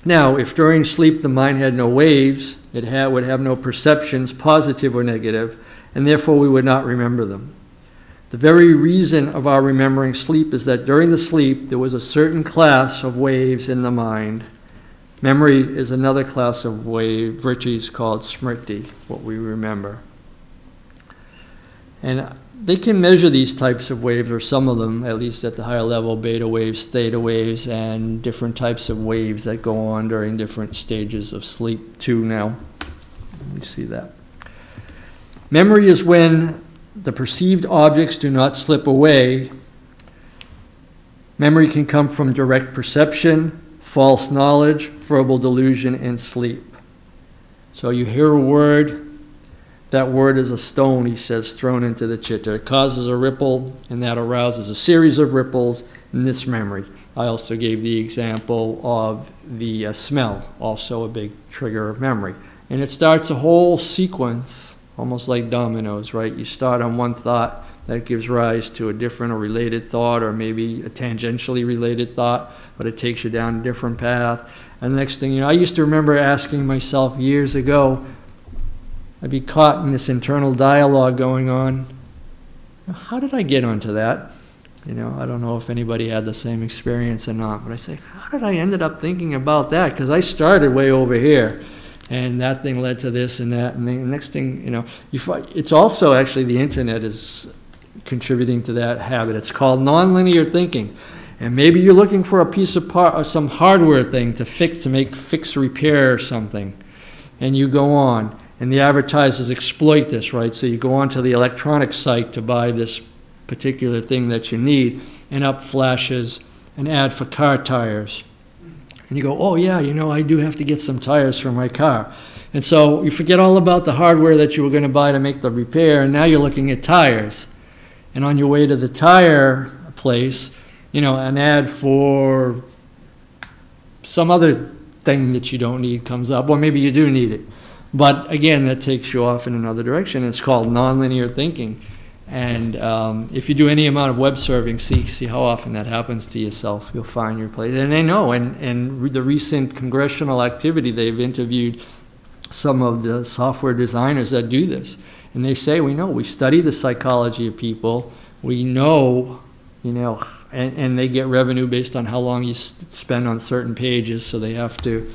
Now, if during sleep the mind had no waves, it would have no perceptions, positive or negative, and therefore we would not remember them. The very reason of our remembering sleep is that during the sleep there was a certain class of waves in the mind. Memory is another class of vrittis called smriti, what we remember. And they can measure these types of waves, or some of them, at least at the higher level, beta waves, theta waves, and different types of waves that go on during different stages of sleep too now. We see that. Memory is when the perceived objects do not slip away. Memory can come from direct perception, false knowledge, verbal delusion, and sleep. So you hear a word, that word is a stone, he says, thrown into the chitta. It causes a ripple, and that arouses a series of ripples in this memory. I also gave the example of the smell, also a big trigger of memory. And it starts a whole sequence, almost like dominoes, right? You start on one thought, that gives rise to a different or related thought, or maybe a tangentially related thought, but it takes you down a different path. And the next thing you know, I used to remember asking myself years ago, I'd be caught in this internal dialogue going on. How did I get onto that? You know, I don't know if anybody had the same experience or not, but I say, how did I ended up thinking about that? Because I started way over here, and that thing led to this and that, and the next thing, you know, it's also actually the internet is contributing to that habit. It's called nonlinear thinking. And maybe you're looking for a piece of part or some hardware thing to fix, repair or something, and you go on. And the advertisers exploit this, right? So you go onto the electronic site to buy this particular thing that you need, and up flashes an ad for car tires. And you go, oh yeah, you know, I do have to get some tires for my car. And so you forget all about the hardware that you were going to buy to make the repair, and now you're looking at tires. And on your way to the tire place, you know, an ad for some other thing that you don't need comes up, or maybe you do need it. But again, that takes you off in another direction. It's called nonlinear thinking. And if you do any amount of web surfing, see how often that happens to yourself. You'll find your place. And they know, and the recent congressional activity, they've interviewed some of the software designers that do this. And they say, we know, we study the psychology of people. We know, you know, and they get revenue based on how long you spend on certain pages, so they have to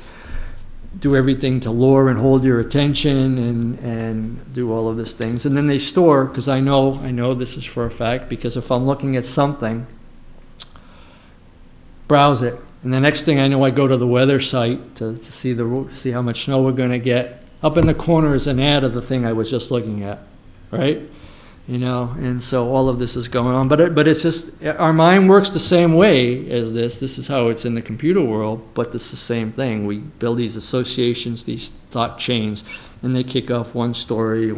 do everything to lure and hold your attention and do all of these things. And then they store, because I know this is for a fact, because if I'm looking at something, browse it. And the next thing I know, I go to the weather site to see how much snow we're going to get. Up in the corner is an ad of the thing I was just looking at, right? You know, and so all of this is going on. But it's just, our mind works the same way as this. This is how it's in the computer world, but it's the same thing. We build these associations, these thought chains, and they kick off one story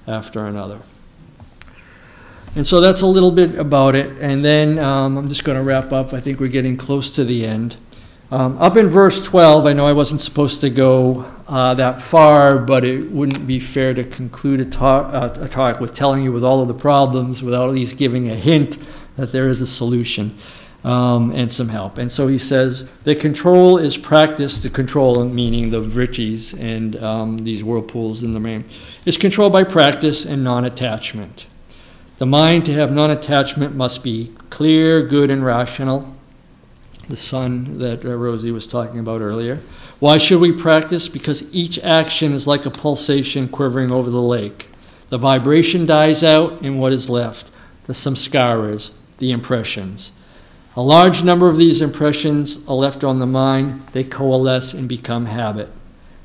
after another. And so that's a little bit about it. And then I'm just going to wrap up. I think we're getting close to the end. Up in verse 12, I know I wasn't supposed to go that far, but it wouldn't be fair to conclude a talk with telling you with all of the problems without at least giving a hint that there is a solution and some help. And so he says, the control is practice, the control meaning the vrittis and these whirlpools in the brain, is controlled by practice and non-attachment. The mind to have non-attachment must be clear, good, and rational. The sun that Rosie was talking about earlier. Why should we practice? Because each action is like a pulsation quivering over the lake. The vibration dies out, and what is left? The samskaras, the impressions. A large number of these impressions are left on the mind. They coalesce and become habit.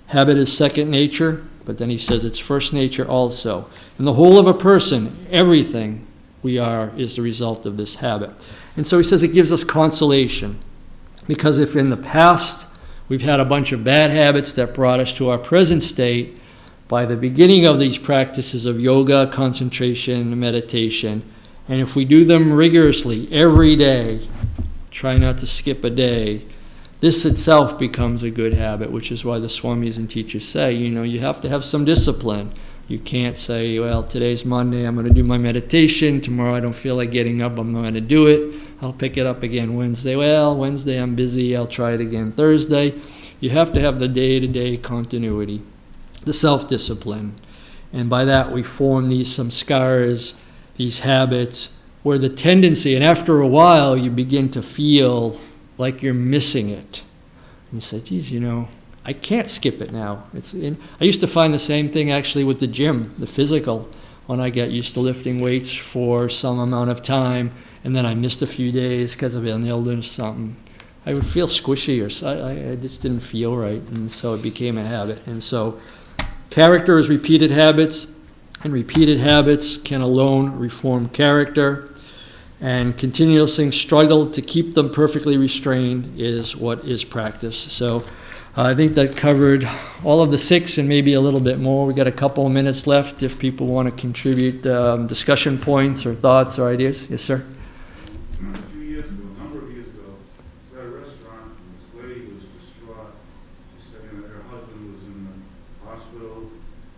Habit is second nature, but then he says it's first nature also. And the whole of a person, everything we are, is the result of this habit. And so he says it gives us consolation. Because if in the past we've had a bunch of bad habits that brought us to our present state, by the beginning of these practices of yoga, concentration, meditation, And if we do them rigorously every day, try not to skip a day, this itself becomes a good habit, which is why the swamis and teachers say, you have to have some discipline. You can't say, well, today's Monday, I'm going to do my meditation. Tomorrow I don't feel like getting up, I'm not going to do it. I'll pick it up again Wednesday. Well, Wednesday I'm busy, I'll try it again Thursday. You have to have the day-to-day continuity, the self-discipline. And by that we form these samskaras, these habits, where the tendency, and after a while you begin to feel like you're missing it. And you say, geez, I can't skip it now. I used to find the same thing actually with the gym, the physical, when I got used to lifting weights for some amount of time, and then I missed a few days because of an illness or something. I would feel squishy, or I just didn't feel right, and so it became a habit. And so character is repeated habits, and repeated habits can alone reform character, and continuously struggle to keep them perfectly restrained is what is practice. So I think that covered all of the 6 and maybe a little bit more. We got a couple of minutes left if people want to contribute discussion points or thoughts or ideas. Yes, sir? A number of years ago, I was at a restaurant, and this lady was distraught. She said that her husband was in the hospital,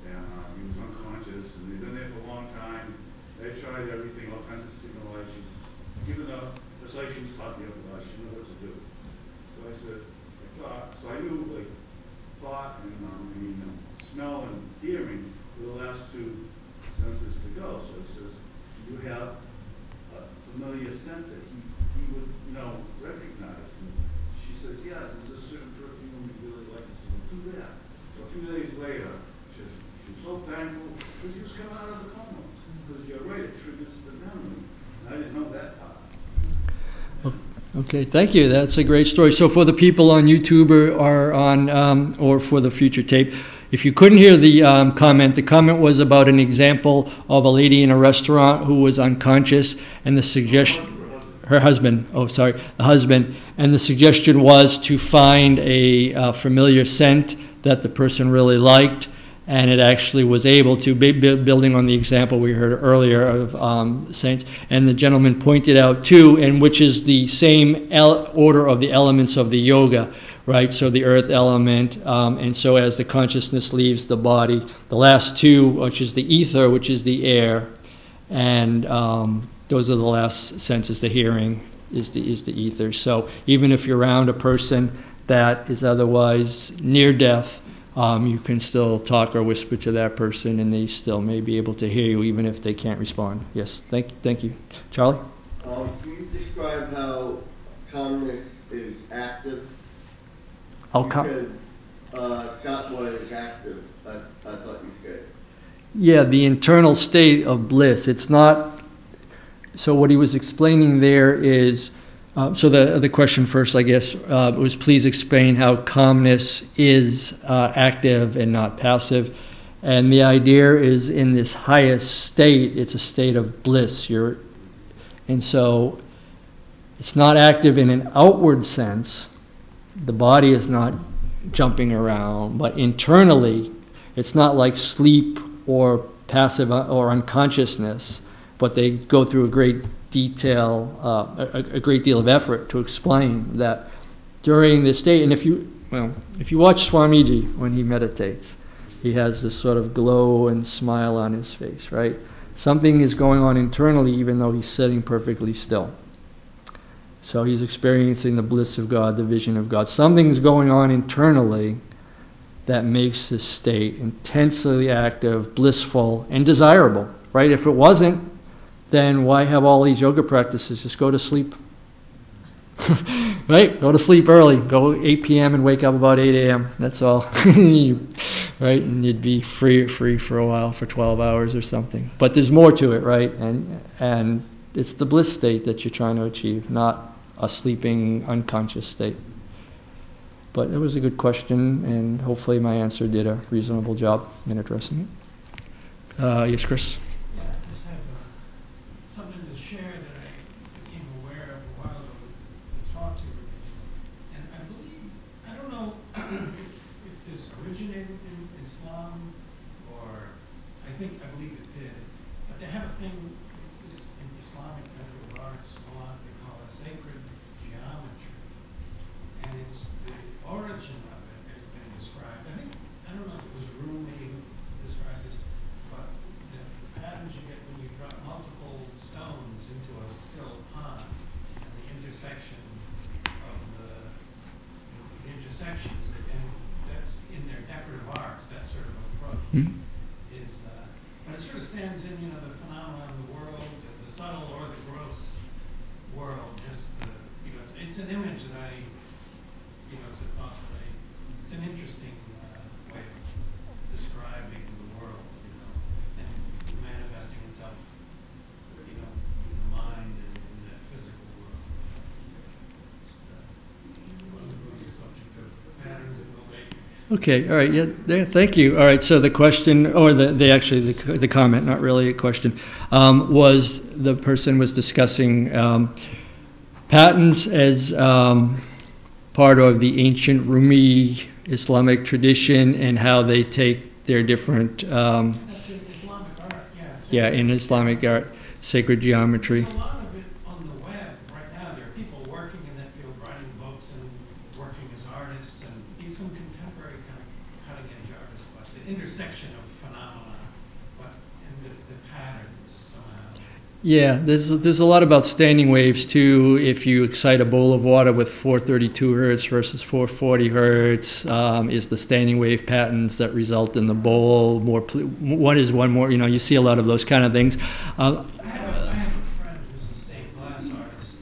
and he was unconscious, and they'd been there for a long time. They tried everything, all kinds of stimulation. Even though it's like she was talking about, she didn't know what to do. So I said, so I knew, thought and smell and hearing were the last 2 senses to go. So it says, you have a familiar scent that he would, recognize. And she says, yeah, there's a certain perfume he really likes. So do that. So a few days later, she was so thankful because he was coming out of the coma. Because you're right, it triggers the memory. And I didn't know that part. Okay, thank you. That's a great story. So for the people on YouTube or for the future tape, if you couldn't hear the comment was about an example of a lady in a restaurant who was unconscious, and the suggestion, the husband, and the suggestion was to find a familiar scent that the person really liked, and it actually was able to, building on the example we heard earlier of saints, and the gentleman pointed out too, and which is the same order of the elements of the yoga, right? So the earth element, and so as the consciousness leaves the body, the last 2, which is the ether, which is the air, and those are the last senses. The hearing is the ether. So even if you're around a person that is otherwise near death, you can still talk or whisper to that person, and they still may be able to hear you, even if they can't respond. Yes, thank you. Charlie? Can you describe how calmness is active? How you said sattva is active, I thought you said. Yeah, the internal state of bliss. It's not, so what he was explaining there is, so the question first, I guess, was please explain how calmness is active and not passive. And the idea is in this highest state, it's a state of bliss. And so it's not active in an outward sense. The body is not jumping around, but internally, it's not like sleep or passive or unconsciousness, but they go through a great detail, a great deal of effort to explain that during this state. And if you watch Swamiji when he meditates, he has this sort of glow and smile on his face, right? Something is going on internally, even though he's sitting perfectly still. So he's experiencing the bliss of God, the vision of God. Something's going on internally that makes this state intensely active, blissful, and desirable, right? If it wasn't, then why have all these yoga practices? Just go to sleep. Right? Go to sleep early. Go 8 p.m. and wake up about 8 a.m. That's all. Right? And you'd be free for a while, for 12 hours or something. But there's more to it, right? And it's the bliss state that you're trying to achieve, not a sleeping, unconscious state. But it was a good question, and hopefully my answer did a reasonable job in addressing it. Yes, Chris? Yeah, I just have something to share that I became aware of a while ago with the talk you were giving. And I believe, I don't know if this originated in Islam, or I believe it did, but they have a thing in Islamic method of arts, what they call a sacred geometry. And it's the origin of it has been described. I don't know if it was Rumi who described this, but the patterns you get when you drop multiple stones into a still pond, and the intersection of the intersections, and that's in their decorative arts, that sort of approach is, but it sort of stands in, the phenomenon of the world, the subtle or the gross world, just it's an image that it's a thought that it's an interesting way of describing the world, and manifesting itself, in the mind and in the physical world. One of the subject of patterns in the lake. Okay, all right, yeah, thank you. All right, so the question, or the comment, not really a question, was the person was discussing patterns as part of the ancient Rumi Islamic tradition and how they take their different, That's in Islamic art, yeah, in Islamic art, sacred geometry. There's a lot of it on the web right now. There are people working in that field, writing books and working as artists, and even some contemporary kind of cutting-edge artists. But the intersection of phenomena, and the patterns somehow. Yeah, there's a lot about standing waves too. If you excite a bowl of water with 432 hertz versus 440 hertz, is the standing wave patterns that result in the bowl one more? You see a lot of those kind of things. I have a friend who's a stained glass artist,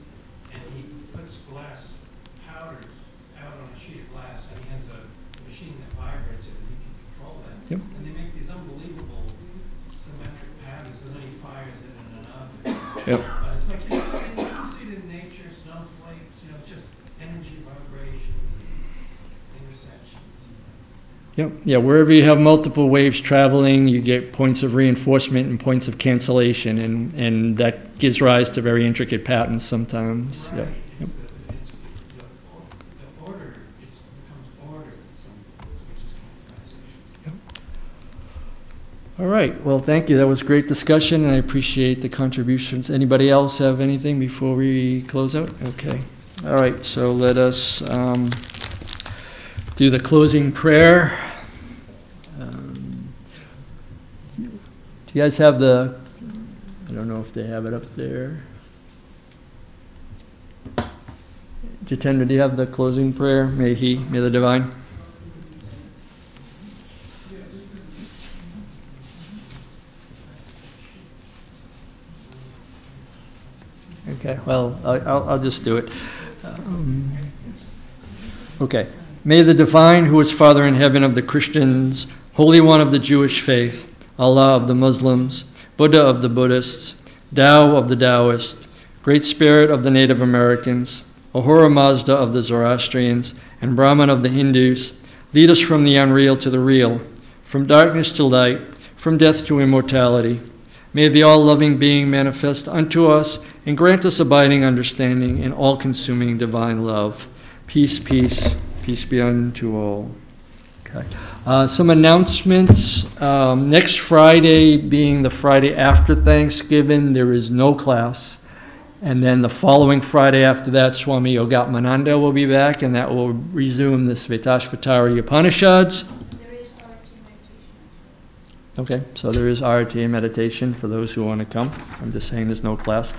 and he puts glass powders out on a sheet of glass, and he has a machine that vibrates it, and he can control that. Yep. And they make these unbelievable symmetric patterns, and then he fires it in an oven. Yep. It's like you don't see it in nature, snowflakes, just energy vibrations, intersections. Yep. Yeah, wherever you have multiple waves traveling, you get points of reinforcement and points of cancellation, and that gives rise to very intricate patterns sometimes. Right. Yep. Yep. The order, it becomes order at some point, which is kind of fascinating. All right. Well, thank you. That was great discussion, and I appreciate the contributions. Anybody else have anything before we close out? Okay. All right. So let us do the closing prayer. Do you guys have I don't know if they have it up there. Jitendra, do you have the closing prayer? May the divine. Okay, well, I'll just do it. Okay. May the divine, who is Father in heaven of the Christians, Holy One of the Jewish faith, Allah of the Muslims, Buddha of the Buddhists, Tao of the Taoists, Great Spirit of the Native Americans, Ahura Mazda of the Zoroastrians, and Brahman of the Hindus, lead us from the unreal to the real, from darkness to light, from death to immortality. May the all-loving being manifest unto us and grant us abiding understanding and all-consuming divine love. Peace, peace, peace be unto all. Okay. Some announcements. Next Friday, being the Friday after Thanksgiving, there is no class. And then the following Friday after that, Swami Yogatmananda will be back, and that will resume the Svetashvatara Upanishads. There is RT meditation. Okay, so there is RT meditation for those who want to come. I'm just saying there's no class.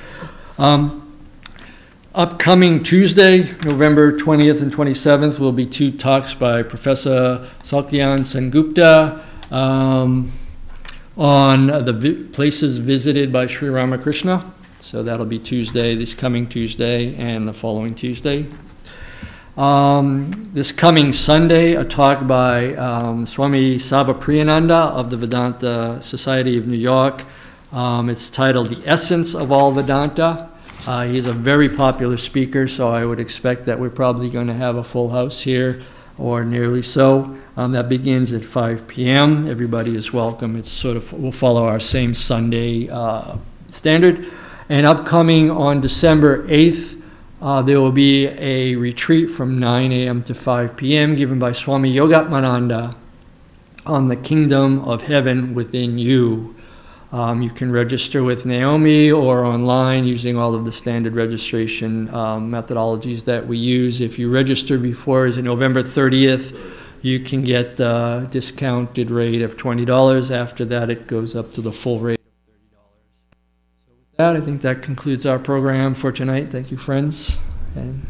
Upcoming Tuesday, November 20th and 27th, will be 2 talks by Professor Salkyan Sengupta on the places visited by Sri Ramakrishna. So that'll be Tuesday, this coming Tuesday, and the following Tuesday. This coming Sunday, a talk by Swami Savapriyananda of the Vedanta Society of New York. It's titled The Essence of All Vedanta. He's a very popular speaker, so I would expect that we're probably going to have a full house here, or nearly so. That begins at 5 p.m. Everybody is welcome. It's sort of, we'll follow our same Sunday standard. And upcoming on December 8th, there will be a retreat from 9 a.m. to 5 p.m. given by Swami Yogatmananda on the kingdom of heaven within you. You can register with Naomi or online using all of the standard registration methodologies that we use. If you register before November 30th, you can get a discounted rate of $20. After that, it goes up to the full rate of $30. So with that, I think that concludes our program for tonight. Thank you, friends. And